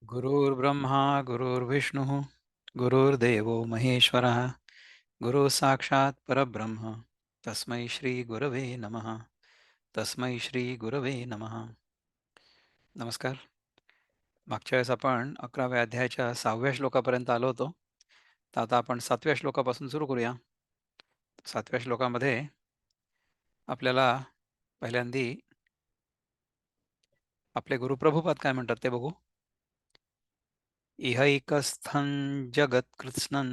गुरुर्ब्रह्मा गुरुर्विष्णुः गुरुर्देवो महेश्वरः गुरु साक्षात् परब्रह्म तस्मै श्री गुरवे नमः. तस्मै श्री गुरवे नमः. नमस्कार. मागच्या वेळेस आपण 11व्या अध्यायाच्या 6व्या श्लोकापर्यंत आलो होतो. तर आता आपण 7व्या श्लोकापासून सुरू करूया. 7व्या श्लोकामध्ये आपल्याला पहिल्यांदी आपले गुरु प्रभुपाद काय म्हणतात ते बघू. इहैकस्थं जगत्कृत्स्नं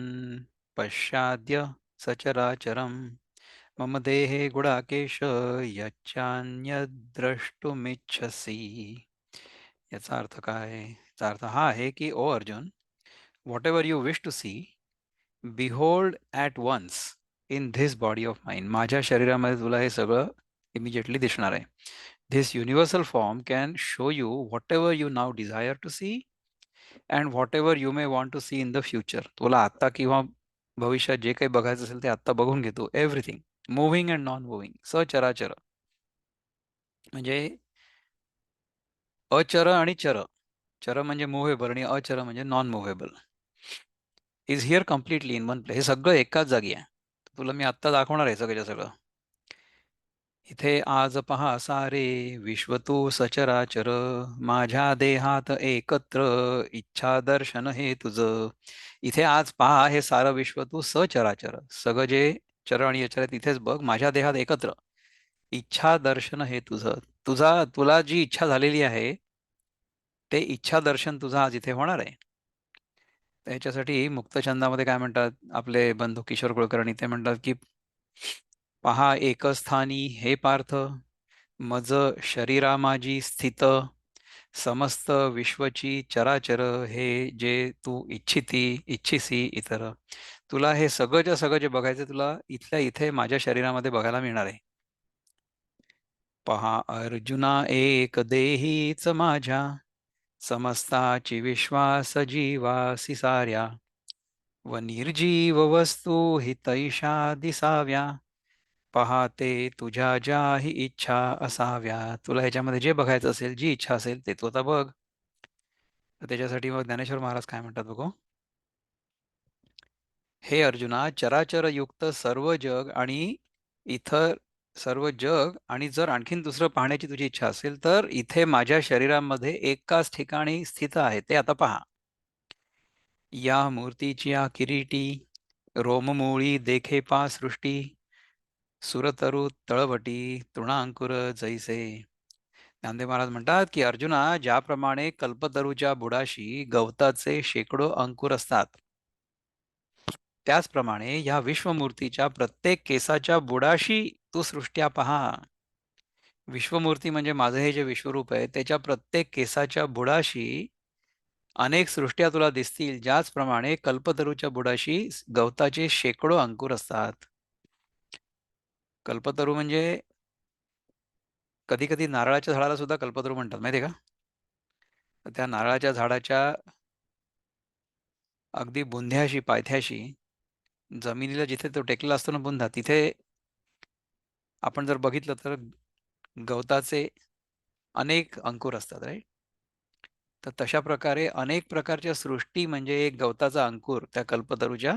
पश्चाद्य सचराचरं मम देहे गुडाकेश यच्चान्यद्रष्टुमिच्छसि. याचा अर्थ काय? याचा अर्थ हा आहे की ओ Arjun, whatever you wish to see, behold at once in this body of mind. माझ्या शरीरामध्ये तुला हे सगळं इमिजिएटली दिसणार आहे. This universal form can show you whatever you now desire to see and whatever you may want to see in the future. तुला आत्ता किंवा भविष्यात जे काही बघायचं असेल ते आत्ता बघून घेतो. Everything moving and non moving, सचराचर. म्हणजे अचर आणि चर. चर म्हणजे मुव्हेबल आणि अचर म्हणजे non movable. Is here completely in one place. हे सगळं एकाच जागी आहे. तुला मी आत्ता दाखवणार आहे सगळं सगळं. इथे आज पहा सारे विश्व तू सचराचर, माझ्या देहात एकत्र इच्छा दर्शन हे तुझं. इथे आज पहा हे सारं विश्व तू सचराचर, सगळं जे चर आणि अचर आहे तिथेच बघ, माझ्या देहात एकत्र इच्छा दर्शन हे तुझं. तुला जी इच्छा झालेली आहे ते इच्छा दर्शन तुझं आज इथे होणार आहे. त्याच्यासाठी मुक्तछंदामध्ये काय म्हणतात आपले बंधू किशोर कुलकर्णी, ते म्हणतात की पहा एकस्थानी हे पार्थ, मज शरीरा माझी स्थित, समस्त विश्वची चराचर हे जे तू इच्छिसी इतर. तुला हे सगळंच्या सगळं जे बघायचं तुला इथल्या इथे माझ्या शरीरामध्ये बघायला मिळणार आहे. पहा अर्जुना एक देहीच माझ्या, समस्ताची विश्वास जीवासी साऱ्या, व निर्जीव वस्तू हितैषा दिसाव्या, पहाते तुझ्या ज्याही इच्छा असाव्या. तुला ह्याच्यामध्ये जे बघायचं असेल, जी इच्छा असेल ते तू आता बघ. तर त्याच्यासाठी मग ज्ञानेश्वर महाराज काय म्हणतात बघू. हे अर्जुना, चराचर युक्त सर्व जग आणि इतर सर्व जग, आणि जर आणखीन दुसरं पाहण्याची तुझी इच्छा असेल तर इथे माझ्या शरीरामध्ये एकाच ठिकाणी स्थित आहे ते आता पहा. या मूर्तीची या किरीटी, रोममूळी देखे पा सृष्टी, सुरतरु तळवटी तृणांकुर जैसे. ज्ञानदेव महाराज म्हणतात की अर्जुना, ज्याप्रमाणे कल्पतरूच्या बुडाशी गवताचे शेकडो अंकुर असतात, त्याचप्रमाणे या विश्वमूर्तीच्या प्रत्येक केसाच्या बुडाशी तू सृष्ट्या पहा. विश्वमूर्ती म्हणजे माझं हे जे विश्वरूप आहे त्याच्या प्रत्येक केसाच्या बुडाशी अनेक सृष्ट्या तुला दिसतील, ज्याचप्रमाणे कल्पतरूच्या बुडाशी गवताचे शेकडो अंकुर असतात. कल्पतरू म्हणजे कधी कधी नारळाच्या झाडाला सुद्धा कल्पतरू म्हणतात, माहिती आहे का? तर त्या नारळाच्या झाडाच्या अगदी बुंध्याशी पायथ्याशी जमिनीला जिथे तो टेकलेला असतो ना बुंधा, तिथे आपण जर बघितलं तर गवताचे अनेक अंकुर असतात, राईट. तर तशा प्रकारे अनेक प्रकारच्या सृष्टी म्हणजे एक गवताचा अंकुर त्या कल्पतरूच्या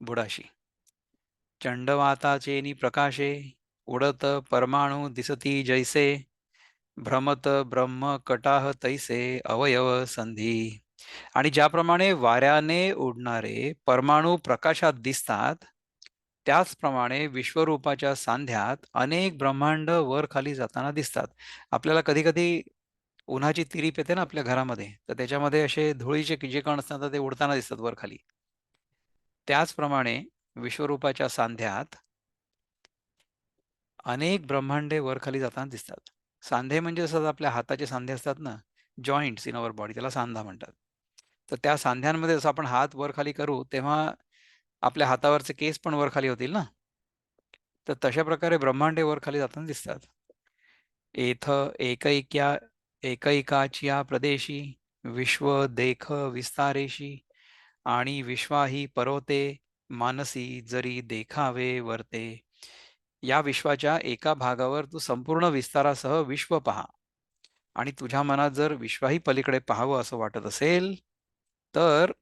बुडाशी. चंडवाताचेनी प्रकाशे, उडत परमाणु दिसती जैसे, भ्रमत ब्रह्म कटाह तैसे अवयव संधी. आणि ज्याप्रमाणे वाऱ्याने उडणारे परमाणू प्रकाशात दिसतात, त्याचप्रमाणे विश्वरूपाच्या सांध्यात अनेक ब्रह्मांड वर खाली जाताना दिसतात. आपल्याला कधी कधी उन्हाची तिरीप येते ना आपल्या घरामध्ये, तर त्याच्यामध्ये असे धुळीचे जे कण असतात ते उडताना दिसतात वर खाली. त्याचप्रमाणे विश्वरूपाच्या सांध्यात अनेक ब्रह्मांडे वर खाली जाताना दिसतात. सांधे म्हणजे असं आपल्या हाताचे सांधे असतात ना, जॉईंट्स इन अवर बॉडी, त्याला सांधा म्हणतात. तर त्या सांध्यांमध्ये जसं आपण हात वर खाली करू तेव्हा आपल्या हातावरचे केस पण वर खाली होतील ना, तर तशा प्रकारे ब्रह्मांडे वर खाली जाताना दिसतात. एथ एकैक्या एकैकाच्या प्रदेशी, विश्व देख विस्तारेशी, आणि विश्वाही परोते मानसी जरी देखावे वर्ते. या विश्वाच्या एका भागावर तू संपूर्ण विस्तारासह विश्व पहा. आणि तुझ्या मनात जर विश्वाही पलीकडे पाहावं असं वाटत असेल, तर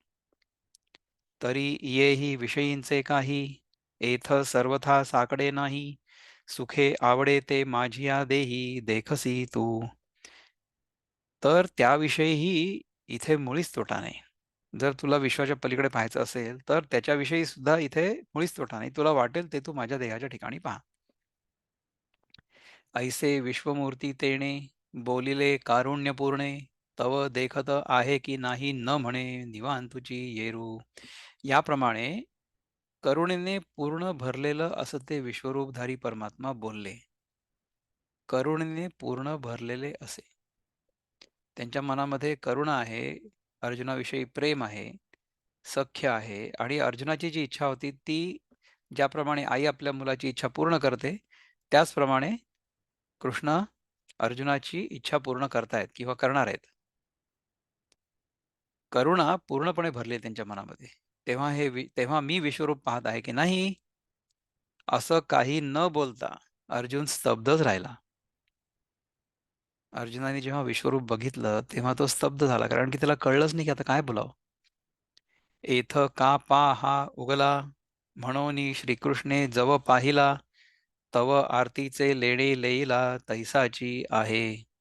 तरी येही विषयींचे काही, एथ सर्वथा साकडे नाही. सुखे आवडे ते माझिया देही, देखसी तू. तर त्याविषयीही इथे मुळीच तोटा नाही. जर तुला विश्वाच्या पलीकडे पाहायचं असेल, तर त्याच्याविषयी सुद्धा इथे मुळीच तोटा नाही. तुला वाटेल ते तू माझ्या देहाच्या ठिकाणी पहा. ऐसे विश्वमूर्ती तेणे, बोलिले कारुण्यपूर्णे, तव देखत आहे की नाही न म्हणे, निवांतुची येरू. याप्रमाणे करुणेने पूर्ण भरलेलं असं ते विश्वरूपधारी परमात्मा बोलले. करुणेने पूर्ण भरलेले असे. त्यांच्या मनामध्ये करुणा आहे, अर्जुनाविषयी प्रेम आहे, सख्य आहे आणि अर्जुनाची जी इच्छा होती ती ज्याप्रमाणे आई आपल्या मुलाची इच्छा पूर्ण करते, त्याचप्रमाणे कृष्ण अर्जुनाची इच्छा पूर्ण करतायत किंवा करणार आहेत. करुणा पूर्णपणे भरली आहे त्यांच्या मनामध्ये. तेव्हा मी विश्वरूप पाहत आहे की नाही, असं काही न बोलता अर्जुन स्तब्धच राहिला. अर्जुनाने जेव्हा विश्वरूप बघितलं, तेव्हा तो स्तब्ध झाला. कारण की त्याला कळलंच नाही की आता काय बोलावं. "एथ का हा उगला, म्हणून श्रीकृष्णे जव पाहिला, तव आरतीचे लेणे लेईला तैसाची आहे."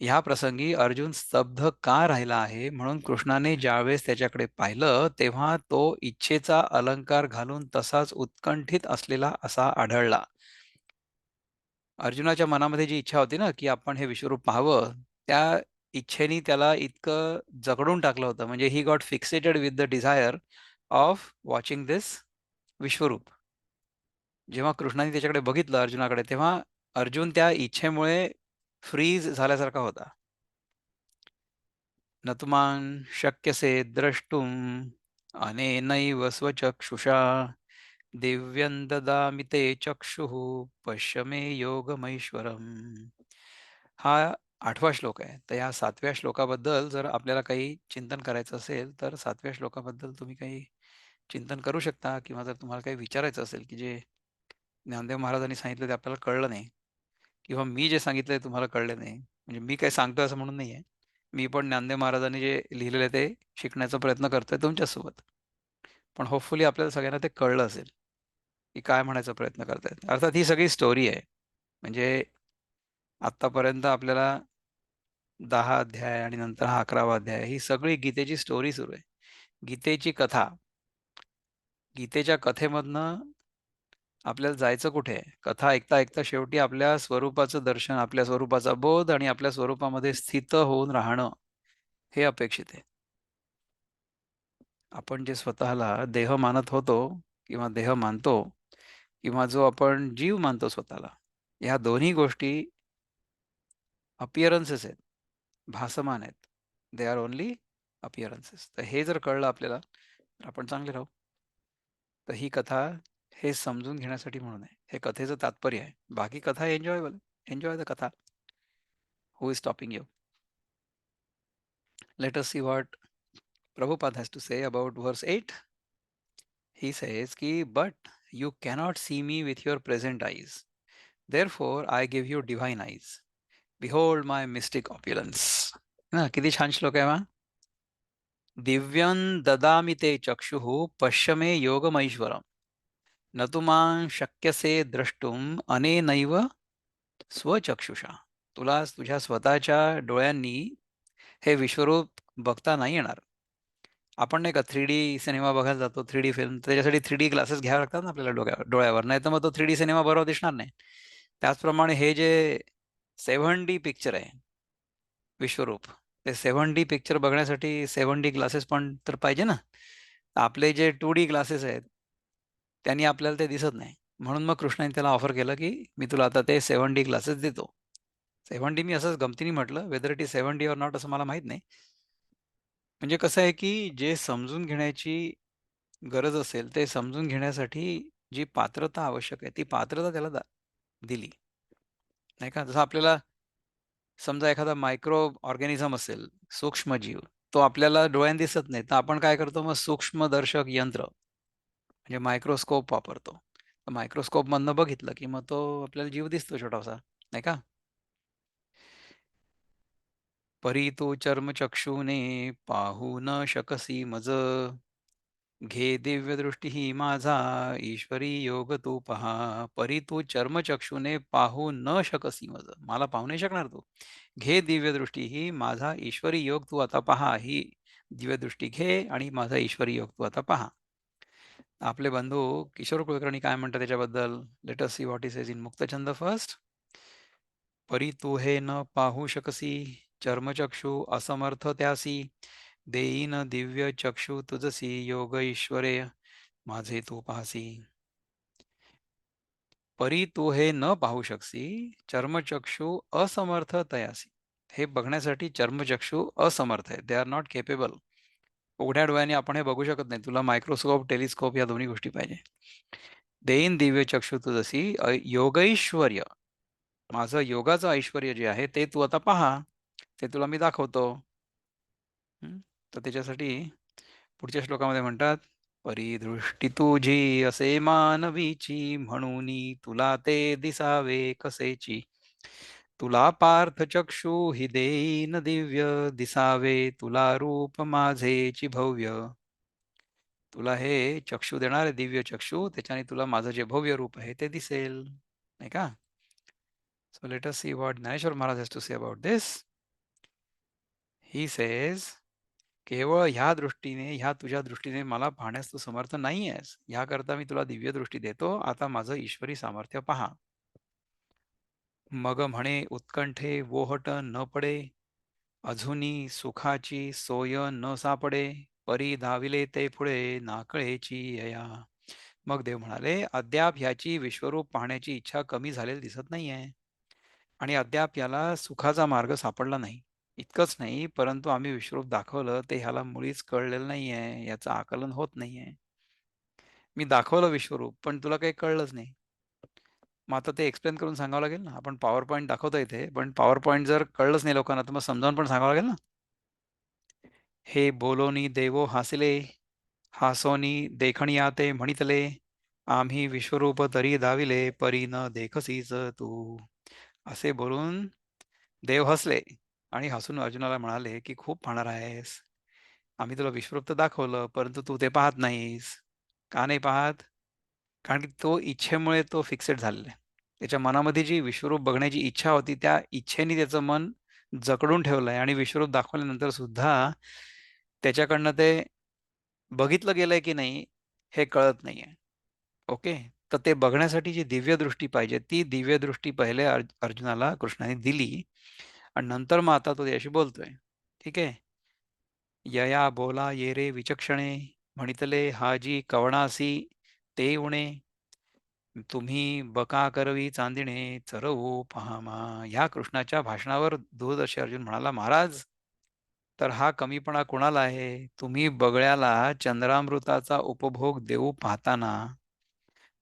ह्या प्रसंगी अर्जुन स्तब्ध का राहिला आहे, म्हणून कृष्णाने ज्यावेळेस त्याच्याकडे पाहिलं, तेव्हा तो इच्छेचा अलंकार घालून तसाच उत्कंठित असलेला असा आढळला. अर्जुनाच्या मनामध्ये जी इच्छा होती ना, की आपण हे विश्वरूप पाहावं, त्या इच्छेने त्याला इतकं जकडून टाकलं होतं. म्हणजे he got fixated with the desire of watching this Vishwaroop. जेव्हा कृष्णाने त्याच्याकडे बघितलं अर्जुनाकडे, तेव्हा अर्जुन त्या इच्छेमुळे फ्रीज झाल्यासारखा होता. न शक्यसे द्रष्टुम अनेनैव स्वचक्षुषा दिव्यं ददामि ते चक्षुः पश्य मे योगमैश्वरम्. हा 8वा श्लोक आहे. तर या 7व्या श्लोकाबद्दल जर आपल्याला काही चिंतन करायचं असेल, तर 7व्या श्लोकाबद्दल तुम्ही काही चिंतन करू शकता किंवा जर तुम्हाला काही विचारायचं असेल, की जे ज्ञानदेव महाराजांनी सांगितलं ते आपल्याला कळलं नाही किंवा मी जे सांगितलंय तुम्हाला कळलं नाही. म्हणजे मी काही सांगतोय असं म्हणून नाहीये. मी पण ज्ञानदेव महाराजांनी जे लिहिलेलं आहे ते शिकण्याचा प्रयत्न करतोय तुमच्यासोबत. पण होपफुली आपल्याला सगळ्यांना ते कळलं असेल, की काय म्हणायचा प्रयत्न करतायत. अर्थात ही सगळी स्टोरी आहे. म्हणजे आत्तापर्यंत आपल्याला 10 अध्याय आणि नंतर हा 11वा अध्याय ही सगळी गीतेची स्टोरी सुरू आहे. गीतेची कथा. गीतेच्या कथेमधनं आपल्याला जायचं कुठे आहे? कथा ऐकता-ऐकता शेवटी आपल्या स्वरूपाचं दर्शन, आपल्या स्वरूपाचा बोध आणि आपल्या स्वरूपामध्ये स्थित होऊन राहणं, हे अपेक्षित आहे. आपण जे स्वतःला देह मानत होतो किंवा देह मानतो किंवा जो आपण जीव मानतो स्वतःला, ह्या दोन्ही गोष्टी अपीअरन्सेस आहेत, भासमान आहेत. They are only appearances. तर हे जर कळलं आपल्याला, तर आपण चांगले राहू. तर ही कथा हे समजून घेण्यासाठी म्हणून आहे. हे कथेचं तात्पर्य आहे. बाकी कथा एन्जॉयबल. एन्जॉय द कथा. Who is stopping you? Let us see what Prabhupada has to say about verse 8. He says ki, but you cannot see me with your present eyes. Therefore, I give you divine eyes. Behold my mystic opulence. ना किती छान श्लोक आहे हा. दिव्यं ददामि ते चक्षुः पश्य मे योगमैश्वरम्. न तु मां शक्यसे द्रष्टुम अनेनैव स्वचक्षुषा. तुला तुझ्या स्वतःच्या डोळ्यांनी हे विश्वरूप बघता नाही येणार. आपण नाही का 3D सिनेमा बघायला जातो, 3D फिल्म. त्याच्यासाठी 3D ग्लासेस घ्यावे लागतात ना आपल्याला डोळ्यावर. नाहीतर मग तो 3D सिनेमा बरोबर दिसणार नाही. त्याचप्रमाणे हे जे 7D पिक्चर आहे, विश्वरूप. ते 7D पिक्चर बघण्यासाठी 7D ग्लासेस पण तर पाहिजे ना. आपले जे 2D ग्लासेस आहेत, त्यांनी आपल्याला ते दिसत नाही. म्हणून मग कृष्णाने त्याला ऑफर केलं, की मी तुला आता ते 7D ग्लासेस देतो. 7D मी असंच गमतीने म्हटलं, whether it is 7D or not असं मला माहीत नाही. म्हणजे कसं आहे, की जे समजून घेण्याची गरज असेल, ते समजून घेण्यासाठी जी पात्रता आवश्यक आहे, ती पात्रता त्याला दिली. नाही का? जसं आपल्याला समजा एखादा मायक्रो ऑर्गॅनिझम असेल, सूक्ष्मजीव, तो आपल्याला डोळ्याने दिसत नाही. तर आपण काय करतो मग सूक्ष्मदर्शक यंत्र म्हणजे मायक्रोस्कोप वापरतो. तर मायक्रोस्कोपमधनं बघितलं, की मग तो आपल्याला जीव दिसतो छोटासा, नाही का? परी तू चर्मचक्षुने पाहू न शकसी मज. घे दिव्यदृष्टी ही माझा ईश्वरी योग तू पहा. परी तू चर्मचक्षुने पाहू न शकसी मज. मला पाहू नाही शकणार तू. घे दिव्यदृष्टी ही माझा ईश्वरी योग तू आता पहा. ही दिव्यदृष्टी घे आणि माझा ईश्वरी योग तू आता पहा. आपले बंधू किशोर कुलकर्णी काय म्हणतात त्याच्याबद्दल? Let us see what is in Muktachhand first. परी तू हे न पाहू शकसी, चर्मचक्षु असमर्थ त्यासी. देईन दिव्य चक्षु तुझसी, योग ईश्वरे माझे तू पाहसी. परी तू हे न पाहू शकसी, चर्मचक्षु असमर्थ तयासी. हे बघण्यासाठी चर्मचक्षु असमर्थ आहे. They are not capable. उघड्या डोळ्याने आपण हे बघू शकत नाही. तुला मायक्रोस्कोप, टेलिस्कोप या दोन्ही गोष्टी पाहिजे. देईन दिव्य चक्षु तुझसी, योगैश्वर्य. माझं योगाचं ऐश्वर्य जे आहे ते तू आता पहा. ते तुला मी दाखवतो. तर त्याच्यासाठी पुढच्या श्लोकामध्ये म्हणतात, परिदृष्टी तुझी असे मानवीची, म्हणून तुला ते दिसावे कसेची. तुला पार्थ चक्षु हि देईन दिव्य, दिसावे तुला रूप माझेची भव्य. तुला हे चक्षु देणार आहे, दिव्य चक्षु, त्याच्याने तुला माझं जे भव्य रूप आहे ते दिसेल, नाही का? So let us see what Dnyaneshwar Maharaj has to say about this. He says, केवळ ह्या दृष्टीने, ह्या तुझ्या दृष्टीने मला पाहण्यास तू समर्थ नाही आहेस. ह्याकरता मी तुला दिव्य दृष्टी देतो. आता माझं ईश्वरी सामर्थ्य पहा. मग म्हणे उत्कंठे वोहट न पडे, अजूनी सुखाची सोय न सापडे. परी धाविले ते पुढे नाकळेची यया. मग देव म्हणाले, अद्याप ह्याची विश्वरूप पाहण्याची इच्छा कमी झालेली दिसत नाहीये आणि अद्याप याला सुखाचा मार्ग सापडला नाही. इतकंच नाही, परंतु आम्ही विश्वरूप दाखवलं ते ह्याला मुळीच कळलेलं नाहीये, याचं आकलन होत नाहीये. मी दाखवलं विश्वरूप, पण तुला काही कळलंच नाही. मग आता ते एक्सप्लेन करून सांगावं लागेल ना. आपण पॉवर पॉईंट दाखवतो इथे, पण पॉवर पॉईंट जर कळलंच नाही लोकांना, तर मग समजावून पण सांगावं लागेल ना. हे बोलोनी देवो हासिले, हासोनी देखणिया ते म्हणितले. आम्ही विश्वरूप तरी दाविले, परी न देखसीच तू. असे बोलून देव हसले आणि हसून अर्जुनाला म्हणाले की खूप पाहणार आहेस. आम्ही तुला विश्वरूप तर दाखवलं, परंतु तू ते पाहत नाहीस. का नाही पाहत? कारण की तो इच्छेमुळे तो फिक्सेट झालेला आहे. त्याच्या मनामध्ये जी विश्वरूप बघण्याची इच्छा होती, त्या इच्छेने त्याचं मन जकडून ठेवलं आहे आणि विश्वरूप दाखवल्यानंतर सुद्धा त्याच्याकडनं ते बघितलं गेलंय की नाही हे कळत नाहीये. ओके. तर ते बघण्यासाठी जी दिव्य दृष्टी पाहिजे, ती दिव्य दृष्टी पहिले अर्जुनाला कृष्णाने दिली आणि नंतर मग आता तो त्याच्याशी बोलतोय. ठीक आहे. यया बोला ये रे विचक्षणे, म्हणितले हाजी कवणासी ते उणे. तुम्ही बका करवी चांदिणे, चरवू पहामा. ह्या कृष्णाच्या भाषणावर दूरदर्शी अर्जुन म्हणाला, महाराज, तर हा कमीपणा कोणाला आहे? तुम्ही बगळ्याला चंद्रामृताचा उपभोग देऊ पाहताना,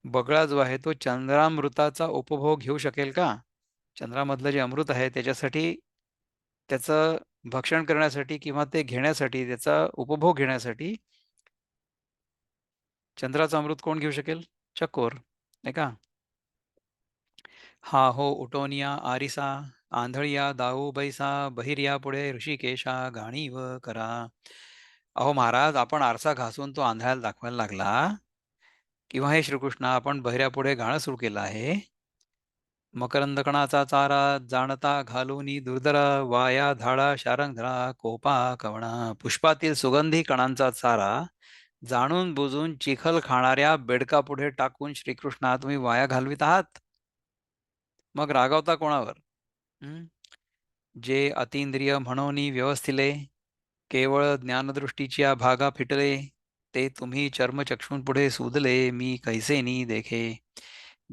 बगळा जो आहे तो चंद्रामृताचा उपभोग घेऊ शकेल का? चंद्रामधलं जे अमृत आहे त्याच्यासाठी, त्याचं भक्षण करण्यासाठी किंवा ते घेण्यासाठी, त्याचा उपभोग घेण्यासाठी चंद्राचं अमृत कोण घेऊ शकेल? चकोर, नाही का? हा हो उटोनिया आरिसा, आंधळिया दाऊ बैसा, बहिर्या पुढे ऋषिकेशा गाणीव करा. अहो महाराज, आपण आरसा घासून तो आंधळ्याला दाखवायला लागला, किंवा हे श्रीकृष्ण आपण बहिऱ्यापुढे गाणं सुरू केलं आहे. मकरंदकणाचा चारा जाणता घालूनी दुर्धरा, वाया धाडा शारंगधरा कोपा कवणा. पुष्पातील सुगंधी कणांचा चारा जाणून बुजून चिखल खाणाऱ्या बेडकापुढे टाकून श्रीकृष्णा तुम्ही वाया घालवित आहात. मग रागावता कोणावर? हं? जे अतींद्रिय म्हणोनी व्यवस्थिले, केवळ ज्ञानदृष्टीच्या भागा फिटले. ते तुम्ही चर्मचक्षूंपुढे सुदले, मी कैसेनी देखे.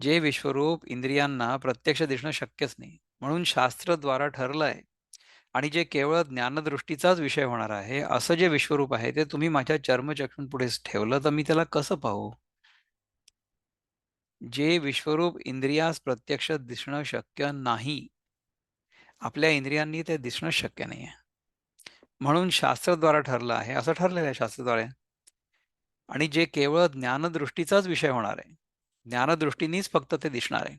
जे विश्वरूप इंद्रियांना प्रत्यक्ष दिसणं शक्यच नाही, म्हणून शास्त्रद्वारा ठरलं आहे. आणि जे केवळ ज्ञानदृष्टीचाच विषय होणार आहे, असं जे विश्वरूप आहे ते तुम्ही माझ्या चर्मचक्षूंपुढेच ठेवलं, तर मी त्याला कसं पाहू? जे विश्वरूप इंद्रियास प्रत्यक्ष दिसणं शक्य नाही, आपल्या इंद्रियांनी ते दिसणं शक्य नाही आहे. म्हणून शास्त्रद्वारा ठरलं आहे, असं ठरलेलं आहे शास्त्रद्वारे. आणि जे केवळ ज्ञानदृष्टीचाच विषय होणार आहे, ज्ञानदृष्टीनेच फक्त ते दिसणार आहे.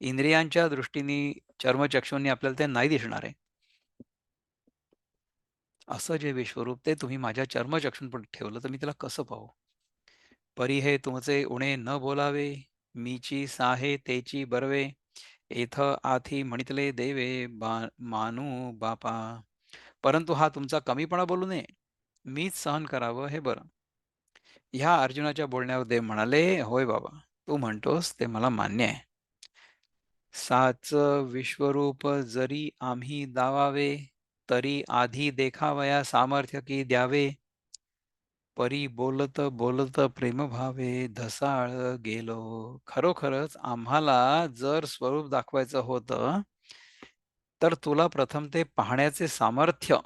इंद्रियांच्या दृष्टीने, चर्मचक्षूंनी आपल्याला ते नाही दिसणार आहे. असं जे विश्वरूप ते तुम्ही माझ्या चर्मचक्षूंपुढे ठेवलं, तर मी त्याला कसं पाहू? परी हे तुमचे उणे न बोलावे, मीची साहे तेची बरवे. एथ आथी म्हणितले देवे, मानू बापा. परंतु हा तुमचा कमीपणा बोलू नये, मीच सहन करावं हे बरं. ह्या अर्जुनाच्या बोलण्यावर देव म्हणाले, होय बाबा, तू म्हणतोस ते मला मान्य आहे. साच विश्वरूप जरी आम्ही दावावे, तरी आधी देखावया सामर्थ्य की द्यावे. परी बोलत बोलत प्रेम भावे, धसाळ गेलो. खरोखरच आम्हाला जर स्वरूप दाखवायचं होतं, तर तुला प्रथम ते पाहण्याचे सामर्थ्य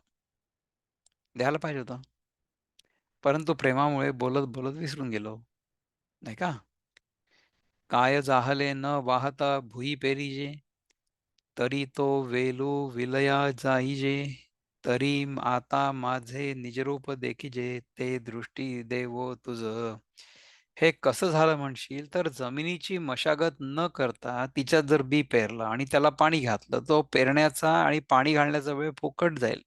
द्यायला पाहिजे होतं. परंतु प्रेमामुळे बोलत बोलत विसरून गेलो, नाही का? काय जाहले न वाहता भुई पेरीजे, तरी तो वेलू विलया जाईजे. तरी आता माझे निजरूप देखिजे, ते दृष्टी देवो तुझ. हे कसं झालं म्हणशील, तर जमिनीची मशागत न करता तिच्यात जर बी पेरलं आणि त्याला पाणी घातलं, तो पेरण्याचा आणि पाणी घालण्याचा वेळ फुकट जाईल.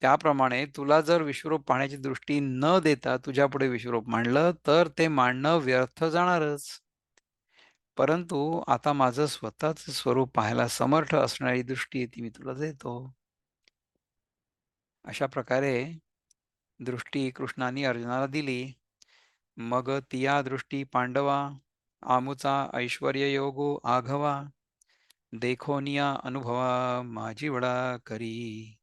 त्याप्रमाणे तुला जर विश्वरूप पाहण्याची दृष्टी न देता तुझ्यापुढे विश्वरूप मांडलं, तर ते मांडणं व्यर्थ जाणारच. परंतु आता माझं स्वतःच स्वरूप पाहायला समर्थ असणारी दृष्टी ती मी तुला देतो. अशा प्रकारे दृष्टी कृष्णाने अर्जुनाला दिली. मग तिया दृष्टी पांडवा, आमुचा ऐश्वर्य योगो आघवा. देखोनिया अनुभवा माझी वडा करी.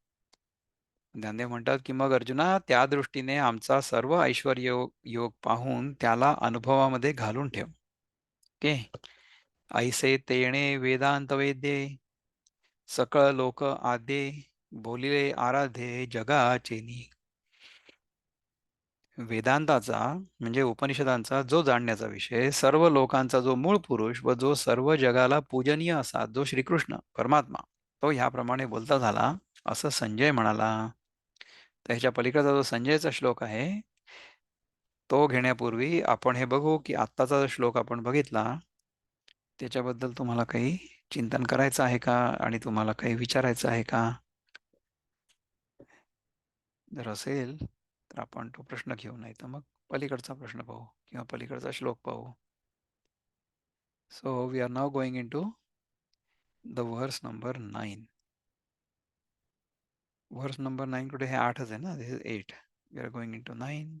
ज्ञानदेव म्हणतात की मग अर्जुना, त्या दृष्टीने आमचा सर्व ऐश्वर्य योग पाहून त्याला अनुभवामध्ये घालून ठेव. ओके. ऐसे तेणे वेदांत वेद्ये, सकळ लोक आद्ये. बोलिले आराध्ये जगाचेनी. वेदांताचा म्हणजे उपनिषदांचा जो जाणण्याचा विषय, सर्व लोकांचा जो मूळ पुरुष व जो सर्व जगाला पूजनीय असा जो श्रीकृष्ण परमात्मा, तो ह्याप्रमाणे बोलता झाला, असं संजय म्हणाला. तर ह्याच्या पलीकडचा जो संजयचा श्लोक आहे, तो घेण्यापूर्वी आपण हे बघू की आत्ताचा जो श्लोक आपण बघितला, त्याच्याबद्दल तुम्हाला काही चिंतन करायचं आहे का, आणि तुम्हाला काही विचारायचं आहे का? जर असेल तर आपण तो प्रश्न घेऊ, नाही तर मग पलीकडचा प्रश्न पाहू किंवा पलीकडचा श्लोक पाहू. So we are now going into the verse number 9. Verse number 9 कुठे? हे 8च आहे ना. This is 8. We are going into 9.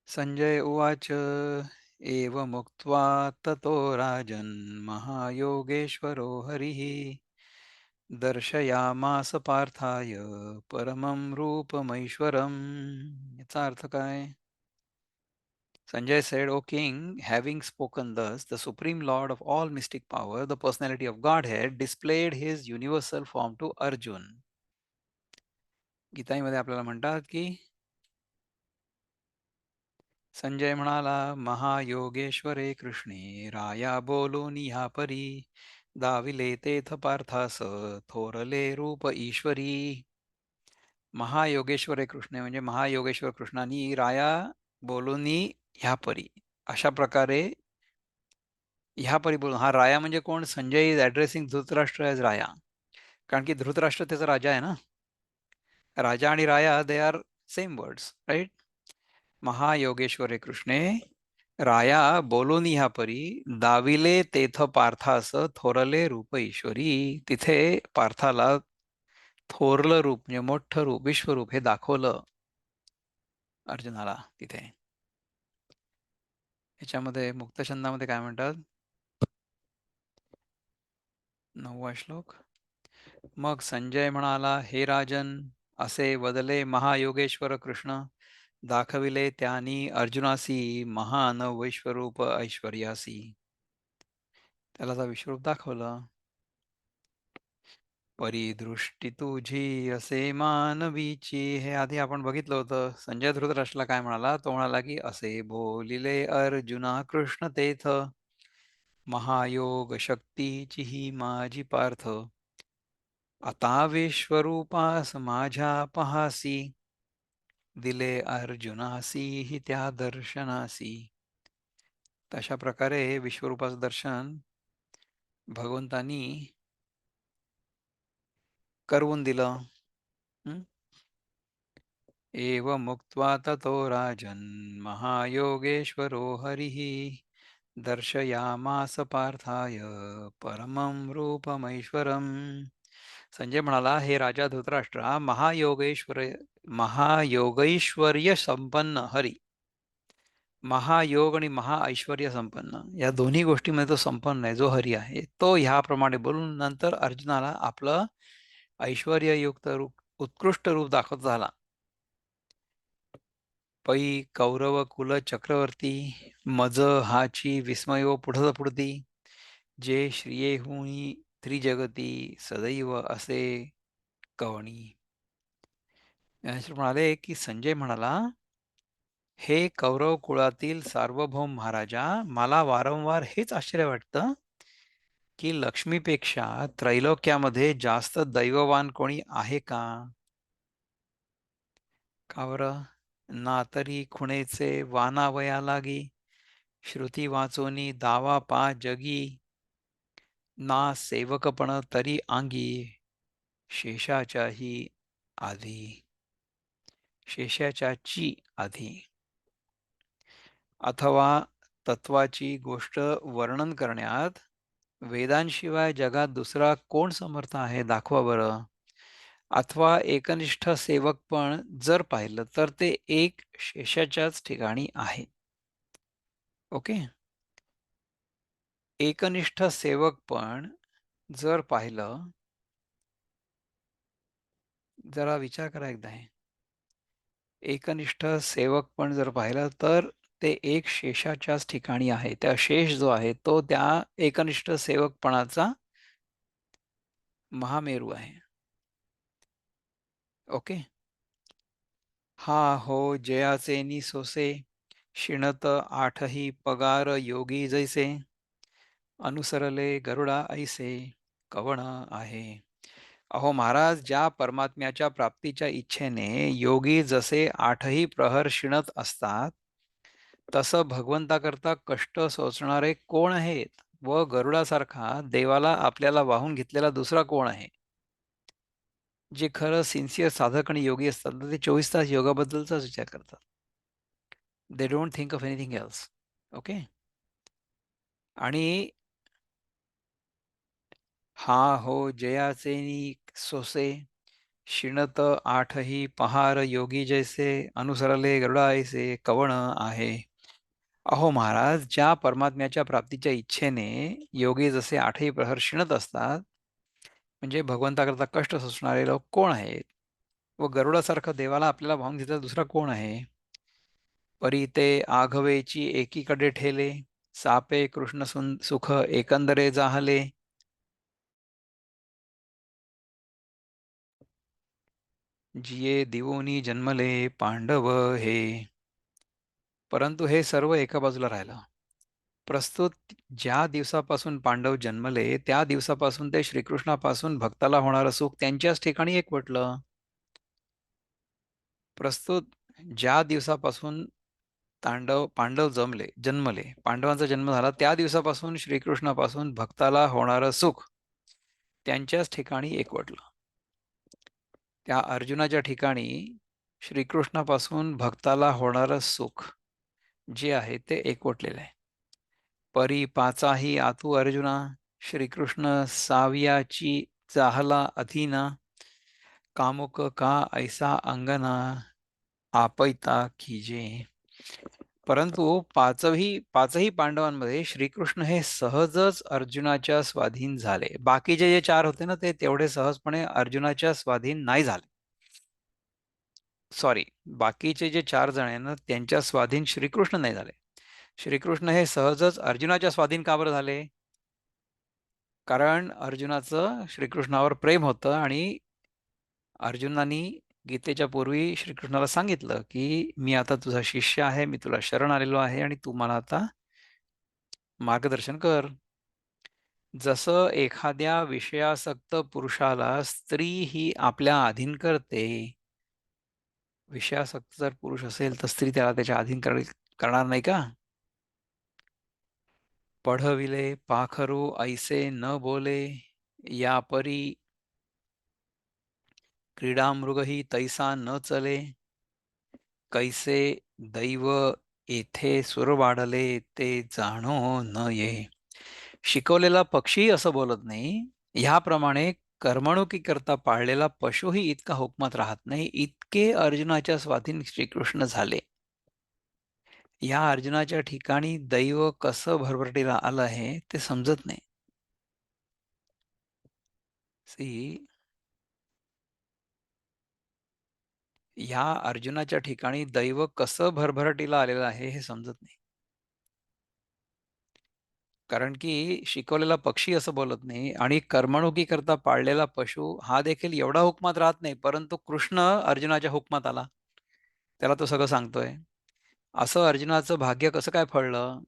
Sanjay उवाच, एवमुक्त्वा ततो राजन् महायोगेश्वरो हरिः दर्शयामास पार्थाय परमं रूपमैश्वरम्. याचा अर्थ काय? Sanjay said, O king, having spoken thus, the supreme lord of all mystic power, the personality of Godhead, displayed his universal form to Arjun. गीताईमध्ये आपल्याला म्हणतात की संजय म्हणाला, महायोगेश्वरे कृष्णे राया बोलून ह्या परी, दाविले तेथ पार्थास थोरले रूप ईश्वरी. महायोगेश्वरे कृष्णे म्हणजे महायोगेश्वर कृष्णानी राया बोलूनी ह्या परी, अशा प्रकारे ह्या परी बोलून. हा राया म्हणजे कोण? Sanjay is addressing Dhritarashtra as raya, कारण की धृतराष्ट्र त्याचा राजा आहे ना. राजा आणि राया they are same words, right. महायोगेश्वरे कृष्णे राया बोलून ह्या परी, दाविले तेथ पार्थास थोरले रूप ईश्वरी. तिथे पार्थाला थोरलं रूप म्हणजे मोठं रूप, विश्वरूप हे दाखवलं अर्जुनाला तिथे. ह्याच्यामध्ये मुक्तछंदामध्ये काय म्हणतात? 9वा श्लोक. मग संजय म्हणाला, हे राजन, असे वदले महायोगेश्वर कृष्ण, दाखविले त्यांनी अर्जुनासी महान वैश्वरूप ऐश्वर्यासी. त्याला आता विश्वरूप दाखवलं. परिदृष्टी तुझी असे मानवीची, हे आधी आपण बघितलं होतं. संजय धृतराष्ट्राला काय म्हणाला? तो म्हणाला की असे बोलिले अर्जुना कृष्ण तेथ, महायोग शक्तीची ही माझी पार्थ. आता विश्वरूपास माझ्या पहासी, दिले अर्जुनासी हि त्या दर्शनासी. तशा प्रकारे विश्वरूपाचं दर्शन भगवंतानी करवून दिलं. हं? एवमुक्त्वा ततो राजन् महायोगेश्वरो हरिः दर्शयामास पार्थाय परमं रूपमैश्वरम्. संजय म्हणाला, हे राजा धृतराष्ट्रा, महायोगैश्वर्य संपन्न हरी, महायोग आणि महाऐश्वर्य संपन्न या दोन्ही गोष्टीमध्ये तो संपन्न आहे, जो हरी आहे तो ह्याप्रमाणे बोलून नंतर अर्जुनाला आपलं ऐश्वर्ययुक्त रूप, उत्कृष्ट रूप दाखवत झाला. पै कौरव कुल चक्रवर्ती मज हाची विस्मयो पुढत पुढती जे श्रियेहुनी त्रिजगती सदैव असे कवणी. ज्ञानेश्वर म्हणाले की संजय म्हणाला, हे कौरव कुळातील सार्वभौम महाराजा, मला वारंवार हेच आश्चर्य वाटतं की लक्ष्मीपेक्षा त्रैलोक्यामध्ये जास्त दैववान कोणी आहे का? का बरं? ना तरी खुणेचे वानावया लागी श्रुती वाचोनी दावा पा जगी ना सेवकपण तरी आंगी शेषाच्याही आधी शेषाच्याची आधी. अथवा तत्वाची गोष्ट वर्णन करण्यात वेदांशिवाय जगात दुसरा कोण समर्थ आहे, दाखवा बरं. अथवा एकनिष्ठ सेवक पण जर पाहिलं तर ते एक शेषाच्याच ठिकाणी आहे. ओके. एकनिष्ठ सेवक पण जर पाहिलं, जरा विचार करा एकदा हे. एकनिष्ठ सेवक पण जर पाहिलं तर ते एक शेषाच्याच ठिकाणी आहे. त्या शेष जो आहे तो त्या एकनिष्ठ सेवकपणाचा महामेरू आहे. ओके. हा हो जयाचे नि सोसे शिणत आठही पगार योगी जैसे अनुसरले गरुडा ऐसे कवण आहे. अहो महाराज, ज्या परमात्म्याच्या प्राप्तीच्या इच्छेने योगी जसे आठही प्रहर शिणत असतात, तसं भगवंताकरता कष्ट सोसणारे कोण आहेत व गरुडासारखा देवाला आपल्याला वाहून घेतलेला दुसरा कोण आहे? जे खरं सिन्सिअर साधक आणि योगी असतात ना, ते 24 तास योगाबद्दलचाच विचार करतात. They don't think of anything else. Okay. आणि हा हो जयाचे नि सोसे शिणत आठही पहार योगी जैसे अनुसरले गरुडा ऐसे कवण आहे. अहो महाराज, ज्या परमात्म्याच्या प्राप्तीच्या इच्छेने योगी जसे आठही प्रहर शिणत असतात, म्हणजे भगवंताकरता कष्ट सोसणारे लोक कोण आहेत व गरुडासारखं देवाला आपल्याला वाहून घेतलेला दुसरा कोण आहे? परी ते आघवेची एकीकडे ठेले सापे कृष्ण सुख एकंदरे जाहले. जिये दिवोनी जन्मले पांडव हे. परंतु हे सर्व एका बाजूला राहिलं. प्रस्तुत ज्या दिवसापासून पांडव जन्मले त्या दिवसापासून ते श्रीकृष्णापासून भक्ताला होणारं सुख त्यांच्याच ठिकाणी एकवटलं. प्रस्तुत ज्या दिवसापासून पांडव जन्मले, पांडवांचा जन्म झाला त्या दिवसापासून श्रीकृष्णापासून भक्ताला होणारं सुख त्यांच्याच ठिकाणी एकवटलं. त्या अर्जुनाच्या ठिकाणी श्रीकृष्णापासून भक्ताला होणारं सुख जे आहे ते एकवटलेलं आहे. परी पाचाही आतू अर्जुना श्रीकृष्ण सावियाची चाहला अधीना कामुक का ऐसा अंगना आपैता कीजे. परंतु पाचही पांडवांमध्ये श्रीकृष्ण हे सहजच अर्जुनाच्या स्वाधीन झाले. बाकीचे जे चार होते ना, ते तेवढे सहजपणे अर्जुनाच्या स्वाधीन नाही झाले. सॉरी, बाकीचे जे चार जण आहे ना, त्यांच्या स्वाधीन श्रीकृष्ण नाही झाले. श्रीकृष्ण हे सहजच अर्जुनाच्या स्वाधीन का बरं झाले? कारण अर्जुनाचं श्रीकृष्णावर प्रेम होतं आणि अर्जुनानी गीतेच्या पूर्वी श्रीकृष्णाला सांगितलं की मी आता तुझा शिष्य आहे, मी तुला शरण आलेलो आहे आणि तू मला आता मार्गदर्शन कर. जसं एखाद्या विषयासक्त पुरुषाला स्त्री ही आपल्या अधीन करते, विषयासक्त जर पुरुष असेल तर स्त्री त्याला त्याच्या अधीन करणार नाही का? पढविले पाखरू ऐसे न बोले या परी क्रीडामृग ही तैसा न चले, कैसे दैव येथे सूर वाढले ते जाणो न ये. शिकवलेला पक्षी असं बोलत नाही. ह्याप्रमाणे करता पाळलेला पशुही इतका हुकमात राहत नाही, इतके अर्जुनाच्या स्वाधीन श्रीकृष्ण झाले. या अर्जुनाच्या ठिकाणी दैव कसं भरभराटीला आलं आहे ते समजत नाही. सी ह्या अर्जुनाच्या ठिकाणी दैव कसं भरभराटीला आलेलं आहे हे समजत नाही. कारण की शिकवलेला पक्षी असं बोलत नाही आणि करता पाळलेला पशु हा देखील एवढा हुकमात राहत नाही, परंतु कृष्ण अर्जुनाच्या हुकमात आला. त्याला तो सगळं सांगतोय. असं अर्जुनाचं भाग्य कसं काय फळलं,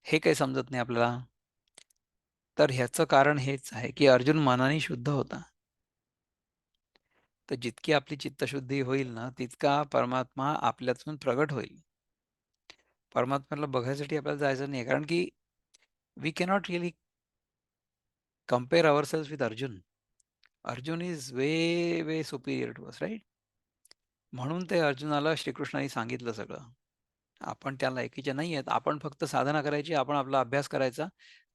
हे काही समजत नाही आपल्याला. तर ह्याचं कारण हेच आहे, की अर्जुन मनाने शुद्ध होता. तर जितकी आपली चित्तशुद्धी होईल ना, तितका परमात्मा आपल्यातून प्रगट होईल. परमात्म्याला बघायसाठी आपल्याला जायचं नाही, कारण की we cannot really compare ourselves with Arjun. Arjun is way way superior to us, right? म्हणून ते अर्जुनाला श्रीकृष्णाने सांगितलं सगळं. आपण त्या लायकीचे नाही आहेत. आपण फक्त साधना करायची, आपण आपला अभ्यास करायचा,